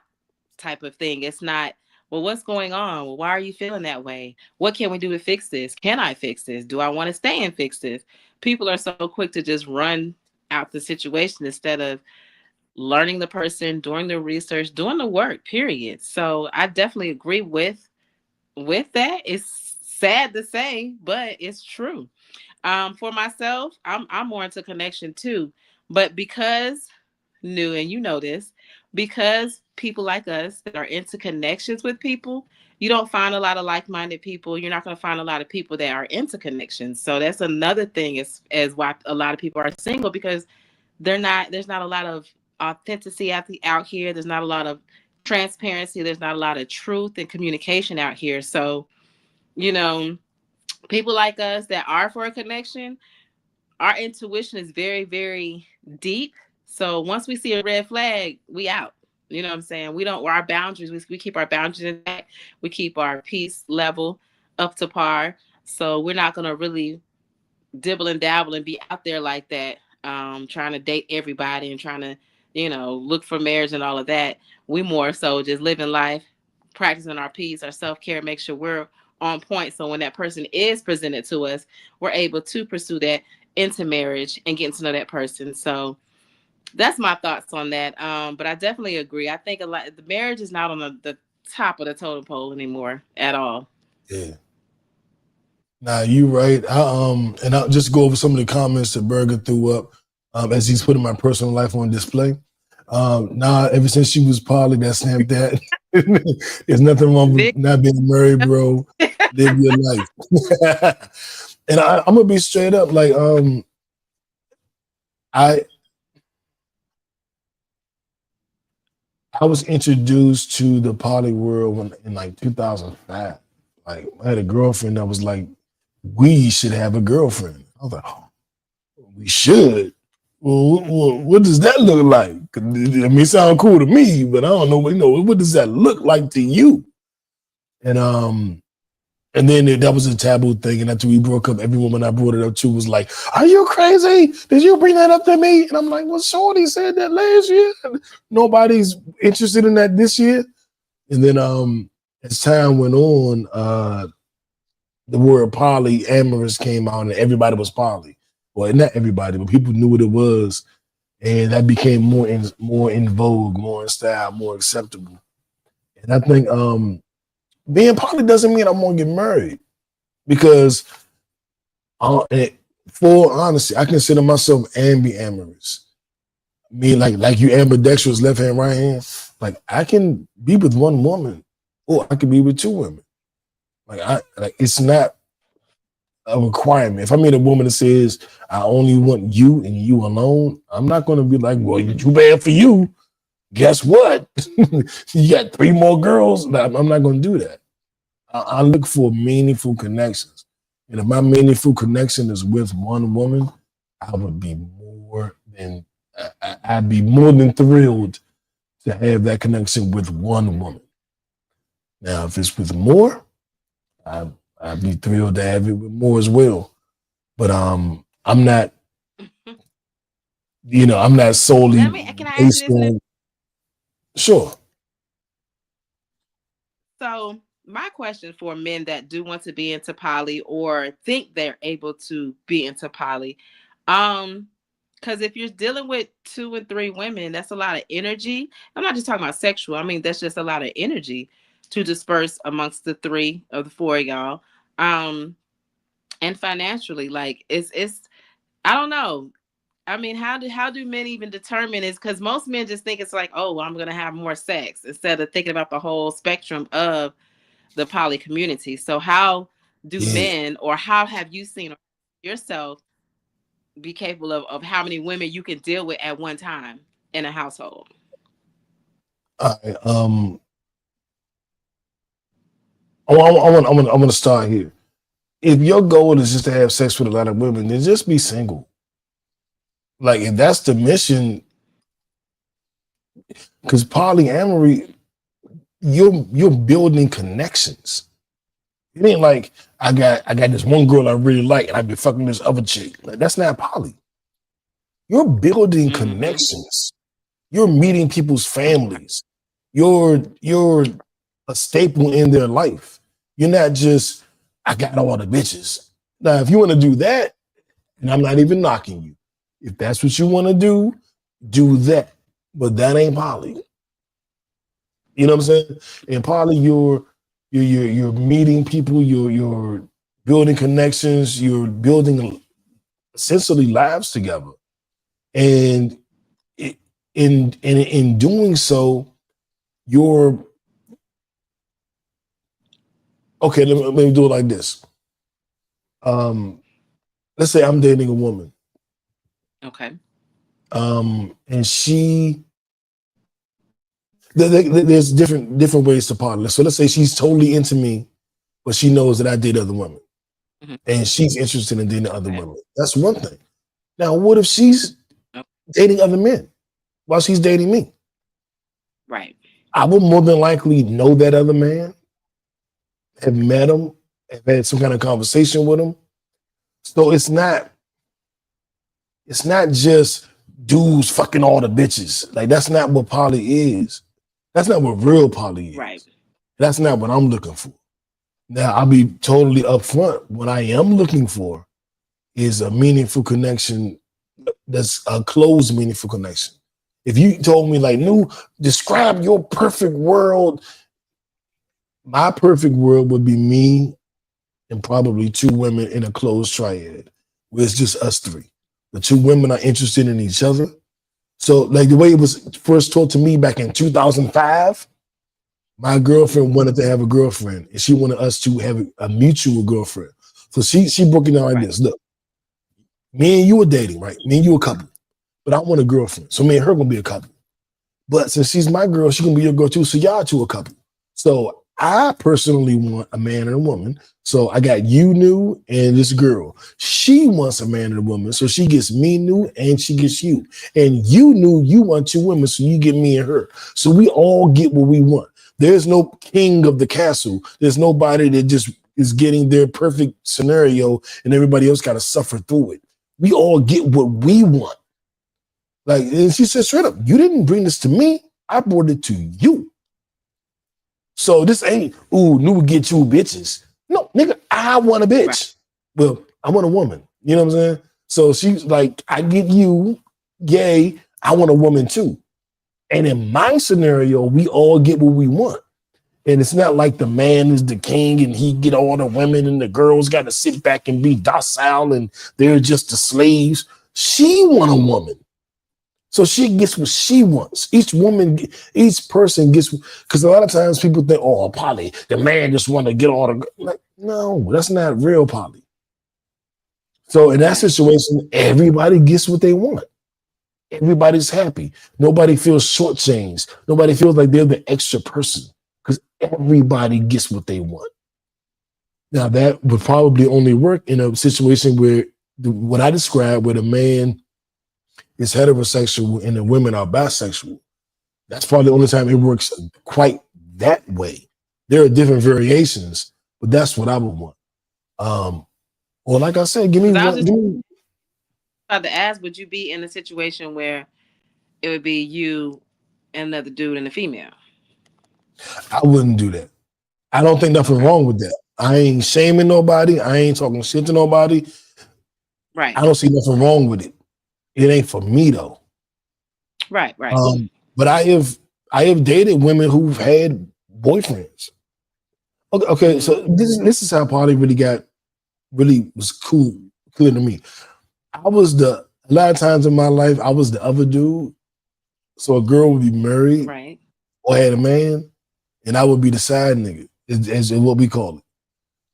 type of thing. It's not, well, what's going on? Well, why are you feeling that way? What can we do to fix this? Can I fix this? Do I want to stay and fix this? People are so quick to just run out the situation instead of learning the person, doing the research, doing the work, period. So I definitely agree with that. It's sad to say, but it's true. For myself, I'm more into connection too. But because new, and you know this, because people like us that are into connections with people, you don't find a lot of like-minded people. You're not going to find a lot of people that are into connections. So that's another thing as why a lot of people are single, because there's not a lot of authenticity out here. There's not a lot of transparency. There's not a lot of truth and communication out here. So, people like us that are for a connection, our intuition is very, very deep. So once we see a red flag, we out. You know what I'm saying? We don't, our boundaries, we keep our boundaries intact. We keep our peace level up to par. So we're not going to really dibble and dabble and be out there like that, trying to date everybody and trying to, look for marriage and all of that. We more so just living life, practicing our peace, our self-care, make sure we're on point. So when that person is presented to us, we're able to pursue that into marriage and getting to know that person. So that's my thoughts on that. But I definitely agree. I think the marriage is not on the top of the totem pole anymore at all. Yeah. Nah, you right. And I'll just go over some of the comments that Berger threw up as he's putting my personal life on display. Ever since she was Polly, that snapped that. There's nothing wrong with not being married, bro. Live your life. And I'm gonna be straight up, like, I was introduced to the poly world in like 2005. Like, I had a girlfriend that was like, we should have a girlfriend. I was like, oh, we should. Well, what does that look like? I mean, it sounds cool to me, but I don't know. What does that look like to you? And then that was a taboo thing. And after we broke up, every woman I brought it up to was like, "Are you crazy? Did you bring that up to me?" And I'm like, "Well, Shorty said that last year. Nobody's interested in that this year." And then as time went on, the word polyamorous came out, and everybody was poly. Well, not everybody, but people knew what it was, and that became more in vogue, more in style, more acceptable. And I think being poly doesn't mean I'm gonna get married, because for honesty, I consider myself ambiamorous. Me, like you ambidextrous, left hand, right hand. Like, I can be with one woman, or I can be with two women. Like it's not a requirement. If I meet a woman that says I only want you and you alone, I'm not going to be like, well, you're too bad for you. Guess what? You got 3 more girls. I'm not going to do that. I look for meaningful connections. And if my meaningful connection is with one woman, I'd be more than thrilled to have that connection with one woman. Now, if it's with more, I'd be thrilled to have it with more as well. But I'm not, I'm not solely Can I ask you this? Sure. So my question for men that do want to be into poly or think they're able to be into poly, because if you're dealing with 2 and 3 women, that's a lot of energy. I'm not just talking about sexual. I mean, that's just a lot of energy to disperse amongst the 3 or the 4 of y'all. And financially, like it's I don't know. I mean, how do men even determine is, because most men just think it's like, oh, well, I'm gonna have more sex, instead of thinking about the whole spectrum of the poly community. So how do men, or how have you seen yourself be capable of how many women you can deal with at one time in a household? I want to start here. If your goal is just to have sex with a lot of women, then just be single. Like, if that's the mission, because polyamory, you're building connections. It ain't like I got this one girl I really like and I've been fucking this other chick. Like, that's not poly. You're building connections. You're meeting people's families. You're a staple in their life. You're not just, I got all the bitches. Now, if you want to do that, and I'm not even knocking you, if that's what you want to do that. But that ain't poly. You know what I'm saying? In poly, you're meeting people, you're building connections, you're building essentially lives together. And in doing so, you're okay. Let me do it like this. Let's say I'm dating a woman. Okay. And there's different ways to poly. So let's say she's totally into me, but she knows that I date other women, and she's interested in dating other women. That's one thing. Now, what if she's dating other men while she's dating me? Right. I would more than likely know that other man, have met him, have had some kind of conversation with him. So it's not just dudes fucking all the bitches. Like, that's not what poly is. That's not what real poly is. Right. That's not what I'm looking for. Now, I'll be totally upfront. What I am looking for is a meaningful connection. That's a close, meaningful connection. If you told me, like, "Nu, describe your perfect world," my perfect world would be me and probably 2 women in a closed triad, where it's just us 3. The 2 women are interested in each other. So, like, the way it was first taught to me back in 2005, My girlfriend wanted to have a girlfriend, and she wanted us to have a mutual girlfriend. So she broke it down like this. Look, me and you are dating, right? Me and you a couple. But I want a girlfriend. So me and her gonna be a couple. But since she's my girl, she gonna be your girl too. So y'all two a couple. So I personally want a man and a woman. So I got you new and this girl. She wants a man and a woman. So she gets me new and she gets you. And you knew you want two women, so you get me and her. So we all get what we want. There's no king of the castle. There's nobody that just is getting their perfect scenario and everybody else got to suffer through it. We all get what we want. Like, and she said straight up, you didn't bring this to me. I brought it to you. So this ain't, new get you bitches. No, nigga, I want a bitch. Right. Well, I want a woman. You know what I'm saying? So she's like, I get you, yay, I want a woman too. And in my scenario, we all get what we want. And it's not like the man is the king and he get all the women and the girls got to sit back and be docile and they're just the slaves. She want a woman. So she gets what she wants. Each person gets, because a lot of times people think, oh, poly, the man just want to get all the, like, no, that's not real poly. So in that situation, everybody gets what they want. Everybody's happy. Nobody feels shortchanged. Nobody feels like they're the extra person because everybody gets what they want. Now that would probably only work in a situation where what I described, where the man is heterosexual and the women are bisexual. That's probably the only time it works quite that way. There are different variations, but that's what I would want. Or like I said, give me one. About to ask, would you be in a situation where it would be you and another dude and a female? I wouldn't do that. I don't think nothing wrong with that. I ain't shaming nobody. I ain't talking shit to nobody. Right. I don't see nothing wrong with it. It ain't for me though. Right. But I have dated women who've had boyfriends. Okay. So this is how Polly really was clear to me. A lot of times in my life, I was the other dude. So a girl would be married, right, or had a man, and I would be the side nigga, as what we call it.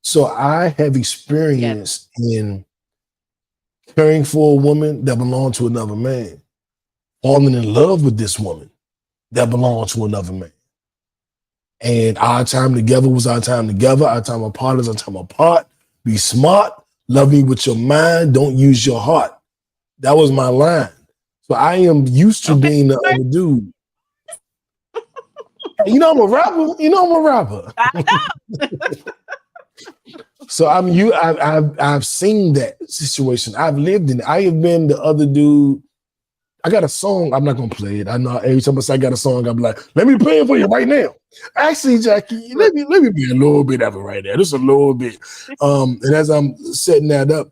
So I have experience in caring for a woman that belonged to another man, falling in love with this woman that belonged to another man. And our time together was our time together. Our time apart is our time apart. Be smart. Love me with your mind. Don't use your heart. That was my line. So I am used to being the other dude. I'm a rapper. I know. So I've seen that situation. I've lived in it. I have been the other dude. I got a song. I'm not gonna play it. I know every time I say I got a song, I'm like, let me play it for you right now. Actually, Jackie, let me be a little bit of it right there. Just a little bit. And as I'm setting that up,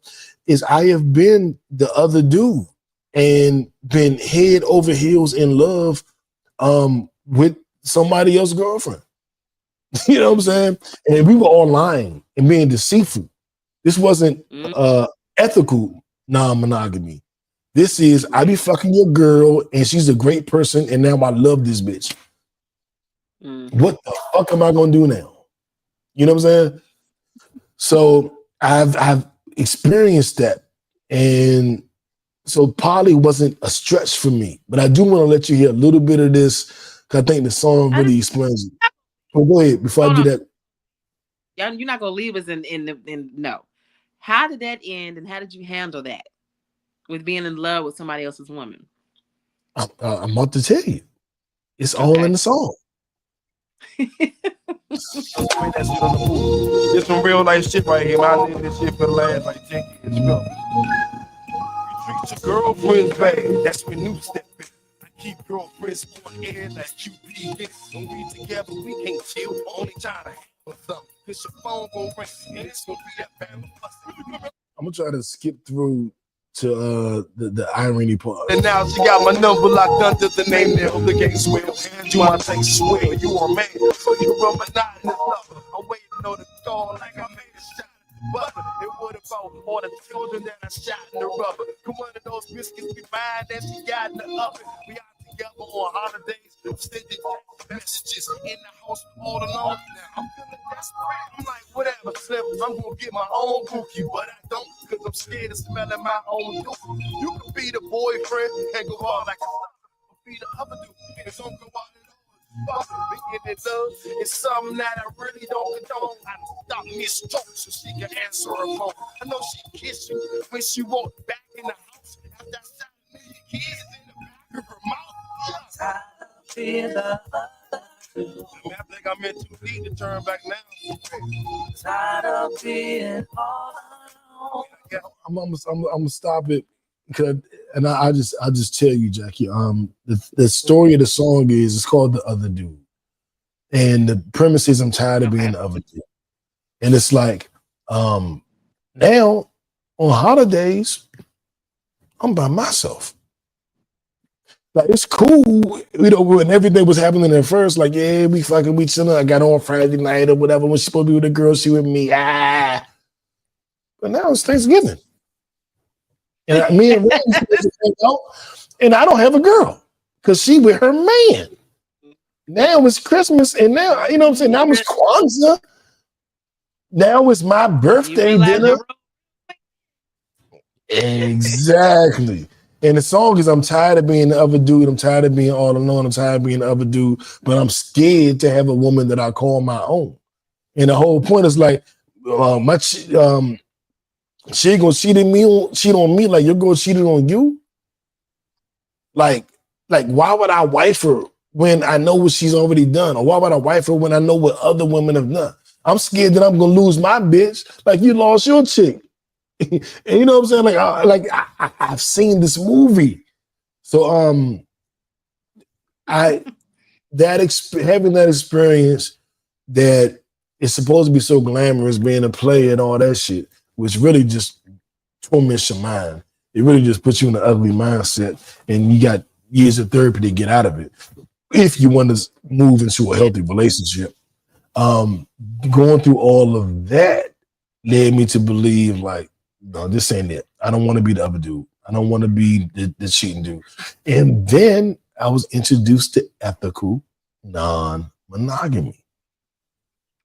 is I have been the other dude and been head over heels in love with somebody else's girlfriend. You know what I'm saying? And we were all lying and being deceitful. This wasn't ethical non-monogamy. This is, I be fucking your girl and she's a great person and now I love this bitch. What the fuck am I gonna do now? You know what I'm saying? So I've experienced that. And so poly wasn't a stretch for me. But I do want to let you hear a little bit of this because I think the song really explains it. Well, go ahead before I do that. You're not gonna leave us in no. How did that end, and how did you handle that with being in love with somebody else's woman? I'm about to tell you. It's all in the song. It's some real life shit right here. I did this shit for the last like 10 years ago. You treat your girlfriends bad. That's when new step in. Keep girlfriends on air like QP. When we together, we can't chill. Only try to have something. Cause your phone gon' ring and it's gonna be a family. I'm gonna try to skip through to the irony part. And now she got my number locked under the name that the game swell. And you might take swear you are man. So you run monotonous lover. I'm waiting on the call like I made a shot. But it would about all the children that I shot in the rubber. Come one of those biscuits we find that she got in the oven. We out together on holidays, sending messages in the house all alone. Now I'm feeling desperate. I'm like, whatever, Slim, I'm gonna get my own cookie, but I don't, cause I'm scared of smelling my own dookie. You can be the boyfriend and go out like a be the other dude, and don't go out and being in love is something that I really don't condone. I stop Miss Jones so she can answer her phone. I know she kissed you when she walked back in the house after I shot a million kids in the back of her mouth. I think I'm in too deep to turn back now. Tired of being all alone. I'm gonna stop it because, and I just tell you, Jackie. The story of the song is it's called The Other Dude, and the premise is I'm tired of being the other dude, and it's like now on holidays I'm by myself. Like it's cool, you know, when everything was happening at first, like, yeah, we chilling. I got on Friday night or whatever. When she's supposed to be with the girl, she with me. But now it's Thanksgiving. And me and and I don't have a girl because she with her man. Now it's Christmas, and now, you know what I'm saying? Now it's Kwanzaa. Now it's my birthday dinner. Exactly. And the song is I'm tired of being the other dude. I'm tired of being all alone. I'm tired of being the other dude, but I'm scared to have a woman that I call my own. And the whole point is like, she gonna cheat on me like your girl cheated on you. Like why would I wife her when I know what she's already done? Or why would I wife her when I know what other women have done? I'm scared that I'm gonna lose my bitch like you lost your chick. And you know what I'm saying? I've seen this movie. So having that experience that it's supposed to be so glamorous being a player and all that shit, which really just torments your mind. It really just puts you in an ugly mindset, and you got years of therapy to get out of it. If you want to move into a healthy relationship, going through all of that led me to believe like, no, this ain't it. I don't want to be the other dude. I don't want to be the cheating dude. And then I was introduced to ethical non-monogamy,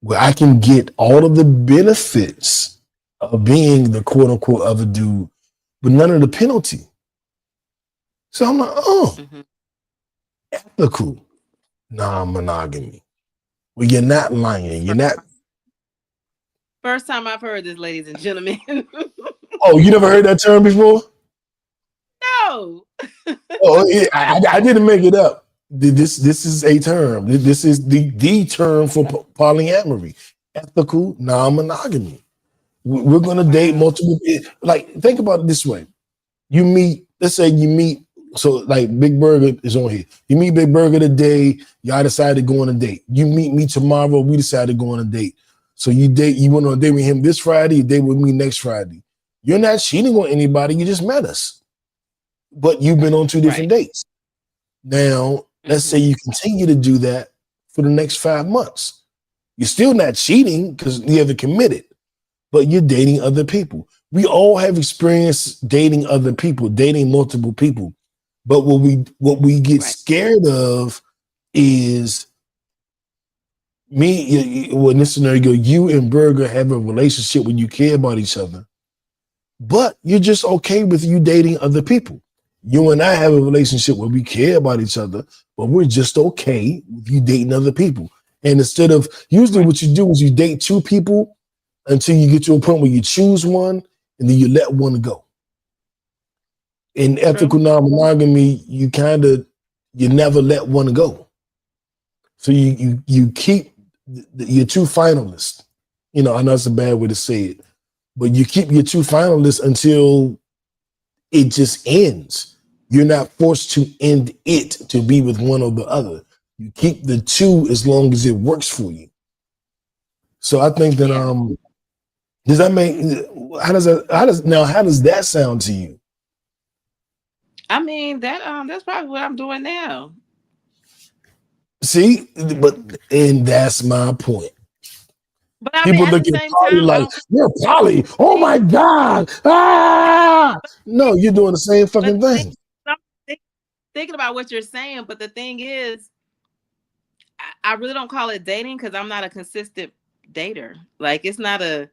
where I can get all of the benefits of being the quote unquote other dude, but none of the penalty. So I'm like, ethical non-monogamy. Well, you're not lying. You're not. First time I've heard this, ladies and gentlemen. Oh, you never heard that term before? No. I didn't make it up. This is a term. This is the term for polyamory. Ethical non-monogamy. We're going to date multiple. Like, think about it this way. You meet, let's say you meet, so like Big Burger is on here. You meet Big Burger today, y'all decide to go on a date. You meet me tomorrow, we decide to go on a date. So you went on a date with him this Friday, you date with me next Friday. You're not cheating on anybody, you just met us. But you've been on two different dates. Now, let's say you continue to do that for the next 5 months. You're still not cheating because you haven't committed, but you're dating other people. We all have experience dating other people, dating multiple people. But what we get scared of is in this scenario, you and Burger have a relationship when you care about each other, but you're just okay with you dating other people. You and I have a relationship where we care about each other, but we're just okay with you dating other people. And instead of, usually what you do is you date two people until you get to a point where you choose one and then you let one go. In ethical non-monogamy, you never let one go. So you keep your two finalists. You know, I know it's a bad way to say it, but you keep your two finalists until it just ends. You're not forced to end it to be with one or the other. You keep the two as long as it works for you. So I think that does that make, how does that sound to you? I mean, that's probably what I'm doing now. See, and that's my point. But I people mean, look at poly like, you're poly. Oh my God. No, you're doing the same fucking thing. thinking about what you're saying, but the thing is, I really don't call it dating because I'm not a consistent dater. Like it's not a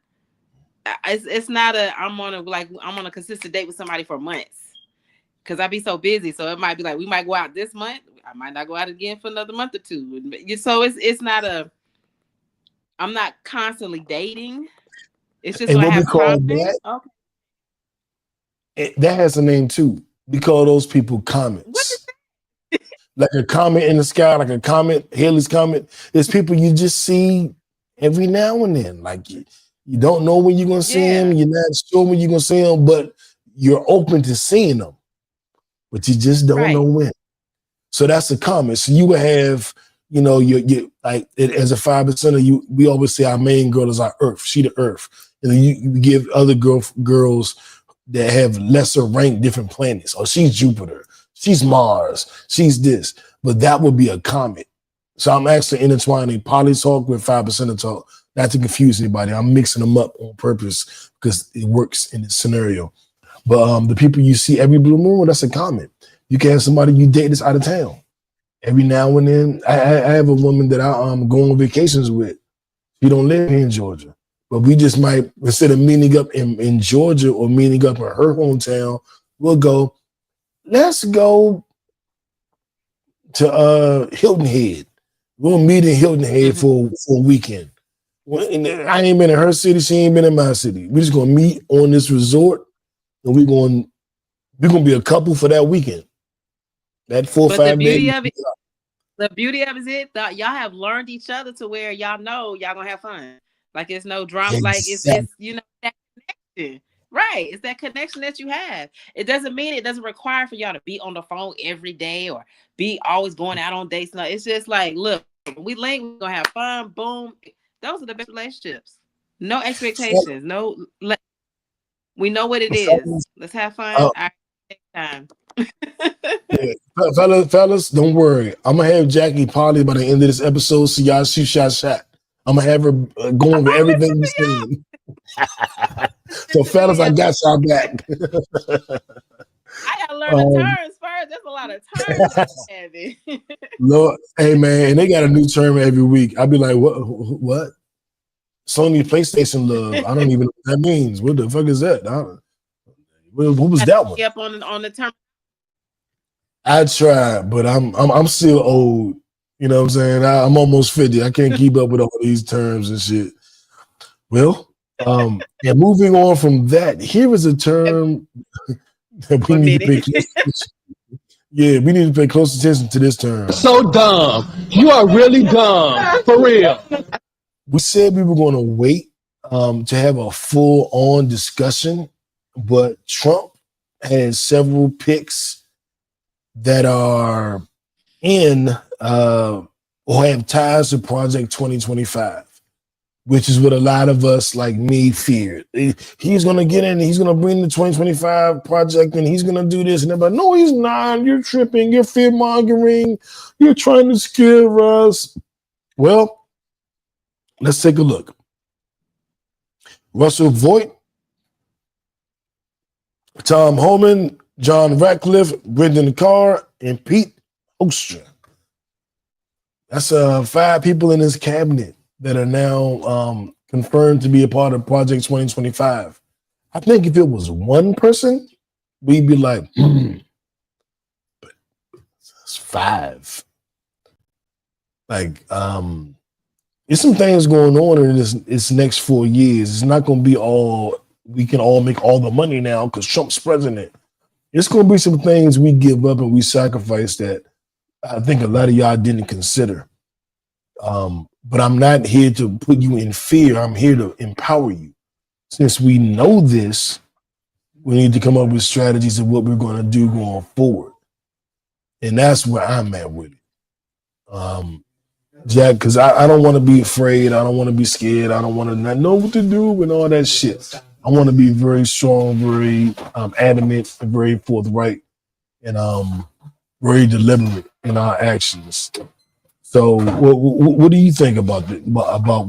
I'm on a consistent date with somebody for months because I be so busy. So it might be like we might go out this month. I might not go out again for another month or two. So it's not I'm not constantly dating. It's just And so I what we have call time. that, Okay. that has a name too. We call those people comments. Like a comment in the sky, like a comment, Haley's comment. There's people you just see every now and then. Like you don't know when you're gonna see them, you're not sure when you're gonna see them, but you're open to seeing them, but you just don't know when. So that's a comment. So you would have, you know, you like as a 5%er, you we always say our main girl is our earth. She the earth. And then you give other girls that have lesser rank different planets. Oh, she's Jupiter, she's Mars, she's this. But that would be a comet. So I'm actually intertwining poly talk with 5% talk, not to confuse anybody. I'm mixing them up on purpose because it works in this scenario. But the people you see every blue moon, that's a comment. You can have somebody you date that's out of town. Every now and then, I have a woman that I go on vacations with. She don't live here in Georgia. But we just might, instead of meeting up in Georgia or meeting up in her hometown, we'll go, let's go to Hilton Head. We'll meet in Hilton Head for a weekend. I ain't been in her city, she ain't been in my city. We're just gonna meet on this resort and we're gonna be a couple for that weekend. That 4 or 5 days. The beauty of it is that y'all have learned each other to where y'all know y'all gonna have fun. Like it's no drama. Like it's you know that connection, right? It's that connection that you have. It doesn't mean it doesn't require for y'all to be on the phone every day or be always going out on dates. No, it's just like, look, we link, we're gonna have fun. Boom. Those are the best relationships. No expectations. We know what it is. Let's have fun. Time. Yeah. Fellas, don't worry. I'm gonna have Jackie Polly by the end of this episode. So y'all shoot shot. I'm gonna have her go over everything you're saying. So, fellas, I got y'all back. I gotta learn the terms first. There's a lot of terms. Lord, hey man, and they got a new term every week. I'll be like, what? Sony PlayStation love. I don't even know what that means. What the fuck is that? What was that one? Up on the term. I tried, but I'm still old. You know what I'm saying? I'm almost 50. I can't keep up with all these terms and shit. Well, and moving on from that, here is a term that we need to pay close attention. Yeah, we need to pay close attention to this term. So dumb. You are really dumb. For real. We said we were going to wait to have a full-on discussion, but Trump has several picks that are in or have ties to Project 2025, which is what a lot of us like me feared. He's going to get in, he's going to bring the 2025 project and he's going to do this. And everybody, no, he's not. You're tripping. You're fear-mongering. You're trying to scare us. Well, let's take a look. Russell Voigt, Tom Homan, John Ratcliffe, Brendan Carr, and Pete Ostra. That's 5 people in his cabinet that are now confirmed to be a part of Project 2025. I think if it was one person, we'd be like, but it's 5. Like, there's some things going on in this next 4 years. It's not going to be all, we can all make all the money now because Trump's president. It's going to be some things we give up and we sacrifice that I think a lot of y'all didn't consider. But I'm not here to put you in fear. I'm here to empower you. Since we know this, we need to come up with strategies of what we're going to do going forward. And that's where I'm at with it. Jack, because I don't want to be afraid. I don't want to be scared. I don't want to not know what to do and all that shit. I want to be very strong, very adamant, very forthright, and very deliberate in our actions. So, what do you think about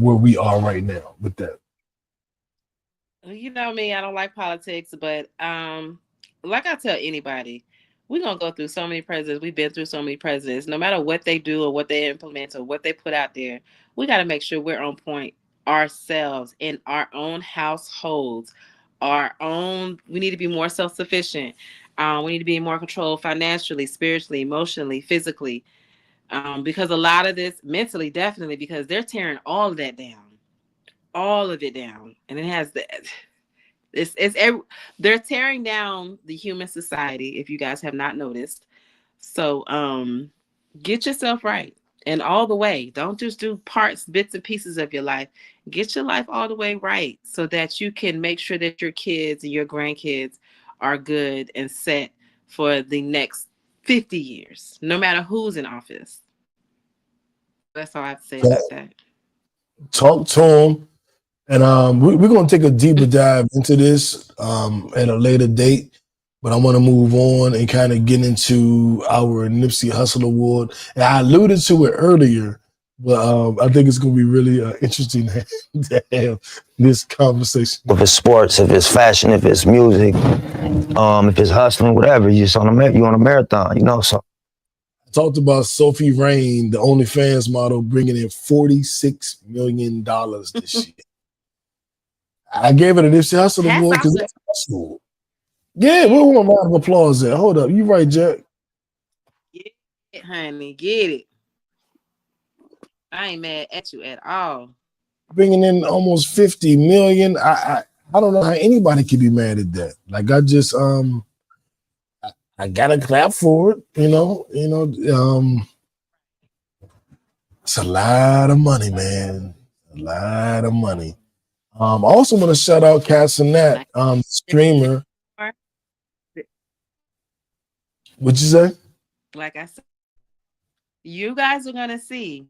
where we are right now with that? You know me, I don't like politics, but like I tell anybody, we're gonna go through so many presidents. We've been through so many presidents. No matter what they do or what they implement or what they put out there, we got to make sure we're on point ourselves in our own households. Our own. We need to be more self-sufficient. We need to be more controlled financially, spiritually, emotionally, physically. Because a lot of this mentally, definitely, because they're tearing all of it down, and it has the. They're tearing down the human society. If you guys have not noticed, so get yourself right and all the way. Don't just do parts, bits and pieces of your life. Get your life all the way right so that you can make sure that your kids and your grandkids are good and set for the next 50 years, no matter who's in office. That's all I have to say about that. Talk to him. And we're going to take a deeper dive into this at a later date. But I want to move on and kind of get into our Nipsey Hussle Award. And I alluded to it earlier, but I think it's going to be really interesting to have this conversation. If it's sports, if it's fashion, if it's music, if it's hustling, whatever, you're on a marathon, you know. So I talked about Sophie Rain, the OnlyFans model, bringing in $46 million this year. I gave it a Nipsey Hussle Award because that's hustle. Yeah, we want a round of applause there. Hold up. You right, Jack. Get it, honey. Get it. I ain't mad at you at all. Bringing in almost 50 million. I don't know how anybody could be mad at that. Like I just I gotta clap for it, you know. It's a lot of money, man. A lot of money. I also want to shout out Casanat, streamer. What'd you say? Like I said, you guys are gonna see.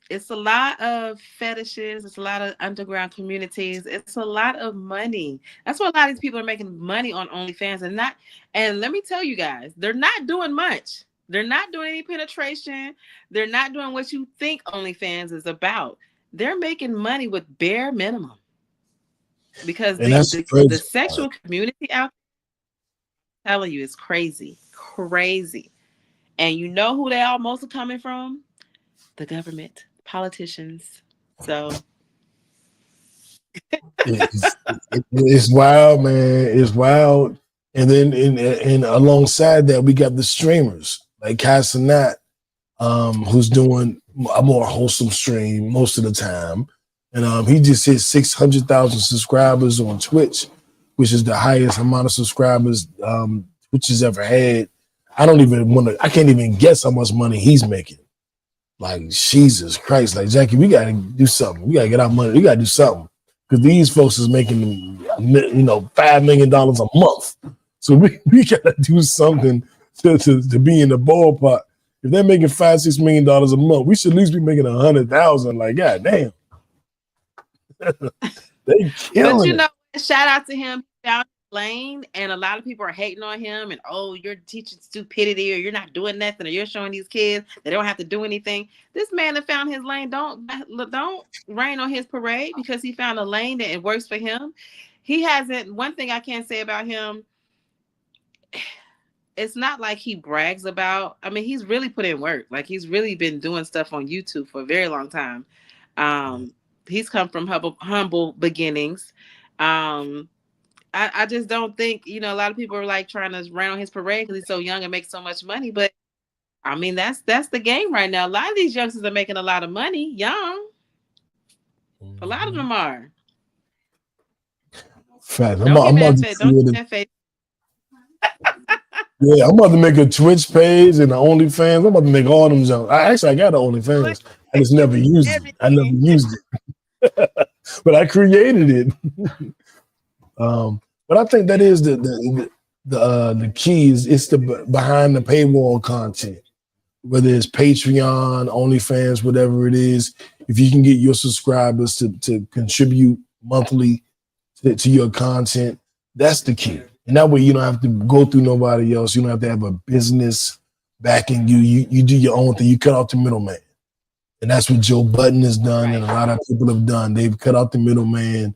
It's a lot of fetishes. It's a lot of underground communities. It's a lot of money. That's why a lot of these people are making money on OnlyFans and let me tell you guys, they're not doing much. They're not doing any penetration. They're not doing what you think OnlyFans is about. They're making money with bare minimum. Because the sexual community out there, I'm telling you, it's crazy. And you know who they all most are coming from? The government, politicians. So it's wild, man. It's wild. And then and alongside that, we got the streamers like Casanat, who's doing a more wholesome stream most of the time. And he just hit 600,000 subscribers on Twitch, which is the highest amount of subscribers Twitch has ever had. I can't even guess how much money he's making. Like, Jesus Christ. Like, Jackie, we got to do something. We got to get our money. We got to do something. Because these folks is making, $5 million a month. So we got to do something to be in the ballpark. If they're making $5-6 million a month, we should at least be making 100,000. Like, God damn. They killing it. Shout out to him down the lane, and a lot of people are hating on him and you're teaching stupidity, or you're not doing nothing, or you're showing these kids they don't have to do anything. This man that found his lane, don't rain on his parade because he found a lane that it works for him. He hasn't. One thing I can say about him, it's not like he brags about. I mean, he's really put in work. Like, he's really been doing stuff on YouTube for a very long time. He's come from humble beginnings. I just don't think, a lot of people are like trying to rain on his parade because he's so young and makes so much money. But I mean, that's the game right now. A lot of these youngsters are making a lot of money young. A lot of them are. Fact. I'm about to make a Twitch page and an OnlyFans. I'm about to make all them junk. I got an OnlyFans. I just never used it. But I created it. But I think that is the key. It's the behind the paywall content, whether it's Patreon, OnlyFans, whatever it is. If you can get your subscribers to contribute monthly to your content, that's the key. And that way you don't have to go through nobody else. You don't have to have a business backing you. You do your own thing. You cut out the middleman. And that's what Joe Budden has done, and a lot of people have done. They've cut out the middleman,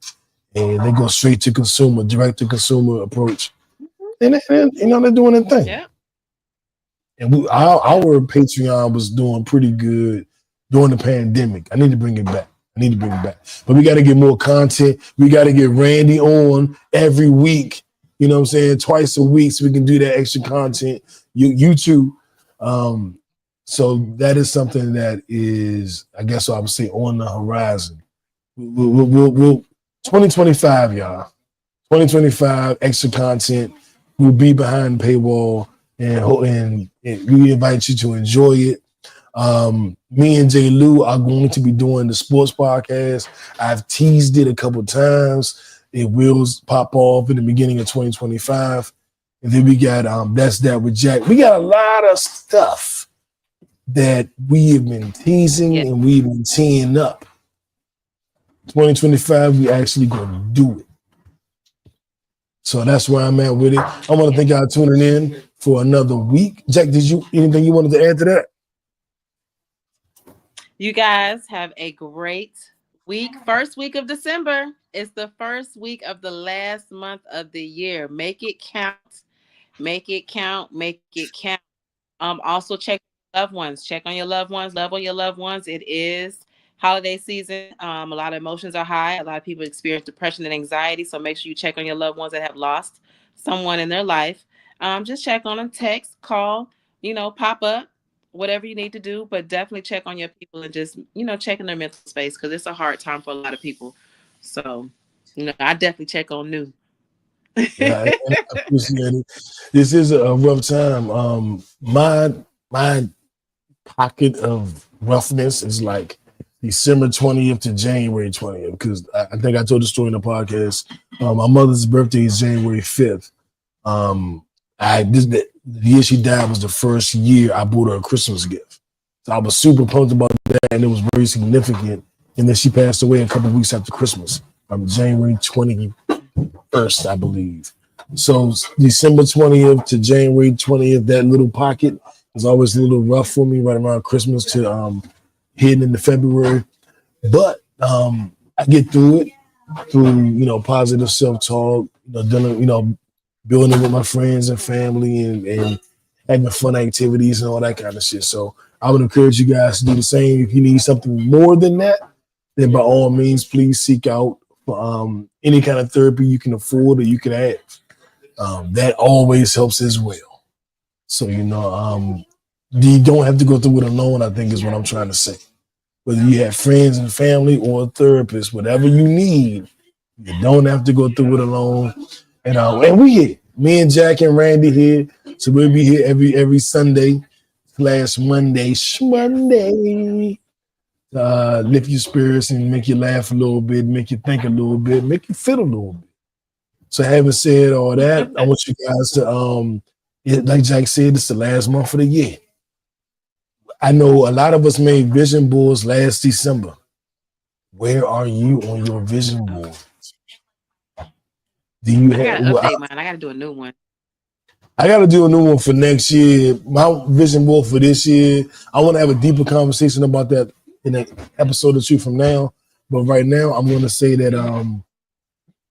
and they go straight to consumer, direct to consumer approach. And they're doing their thing. Yeah. And our Patreon was doing pretty good during the pandemic. I need to bring it back. But we got to get more content. We got to get Randy on every week. You know what I'm saying? Twice a week so we can do that extra content. You too. So that is something that is, I guess I would say, on the horizon. We'll 2025, y'all. 2025, extra content. We'll be behind the paywall, and we invite you to enjoy it. Me and J. Lou are going to be doing the sports podcast. I've teased it a couple times. It will pop off in the beginning of 2025. And then we got That's That with Jack. We got a lot of stuff that we have been teasing and we've been teeing up. 2025, we actually going to do it. So that's where I'm at with it. I want to thank y'all tuning in for another week. Jack, anything you wanted to add to that? You guys have a great week. First week of December. It's the first week of the last month of the year. Make it count. Make it count. Make it count. Also check loved ones. Check on your loved ones. Love on your loved ones. It is holiday season. A lot of emotions are high. A lot of people experience depression and anxiety. So make sure you check on your loved ones that have lost someone in their life. Just check on them. Text, call, pop up. Whatever you need to do, but definitely check on your people and just, check in their mental space because it's a hard time for a lot of people. So, I definitely check on New. Yeah, I appreciate it. This is a rough time. My pocket of roughness is like December 20th to January 20th because I think I told the story in the podcast. My mother's birthday is January 5th. The year she died was the first year I bought her a Christmas gift. So I was super pumped about that, and it was very significant. And then she passed away a couple of weeks after Christmas, January 21st, I believe. So December 20th to January 20th, that little pocket is always a little rough for me right around Christmas to heading into February. But I get through it through, positive self-talk, building with my friends and family and having fun activities and all that kind of shit. So I would encourage you guys to do the same. If you need something more than that, then by all means, please seek out any kind of therapy you can afford or you can have. That always helps as well. So, you don't have to go through it alone, I think is what I'm trying to say. Whether you have friends and family or a therapist, whatever you need, you don't have to go through it alone. And we here, me and Jack and Randy here, so we'll be here every Sunday / Monday. Lift your spirits and make you laugh a little bit, make you think a little bit, make you feel a little bit. So having said all that, I want you guys to like Jack said, it's the last month of the year. I know a lot of us made vision boards last December. Where are you on your vision board? Do you have? I gotta update mine. I gotta do a new one. I gotta do a new one for next year. My vision board for this year, I want to have a deeper conversation about that in an episode or two from now. But right now, I'm going to say that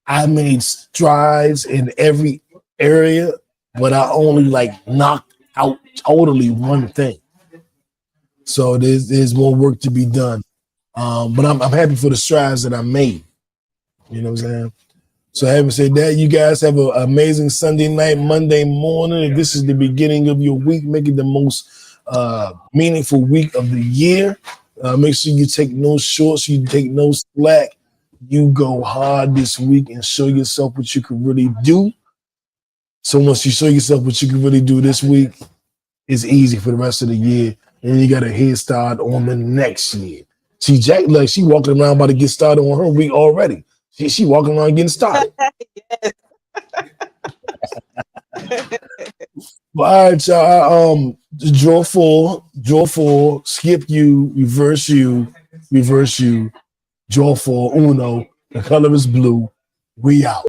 I made strides in every area, but I only knocked out totally one thing. So there's more work to be done. But I'm happy for the strides that I made. You know what I'm saying? So having said that, you guys have an amazing Sunday night, Monday morning. If this is the beginning of your week, make it the most meaningful week of the year. Make sure you take no shorts, you take no slack. You go hard this week and show yourself what you can really do. So once you show yourself what you can really do this week, it's easy for the rest of the year. And you got a head start on the next year. See, Jack, she walking around about to get started on her week already. She walking around getting started. Well, all right, y'all. Draw four, skip you, reverse you, draw four, uno. The color is blue. We out.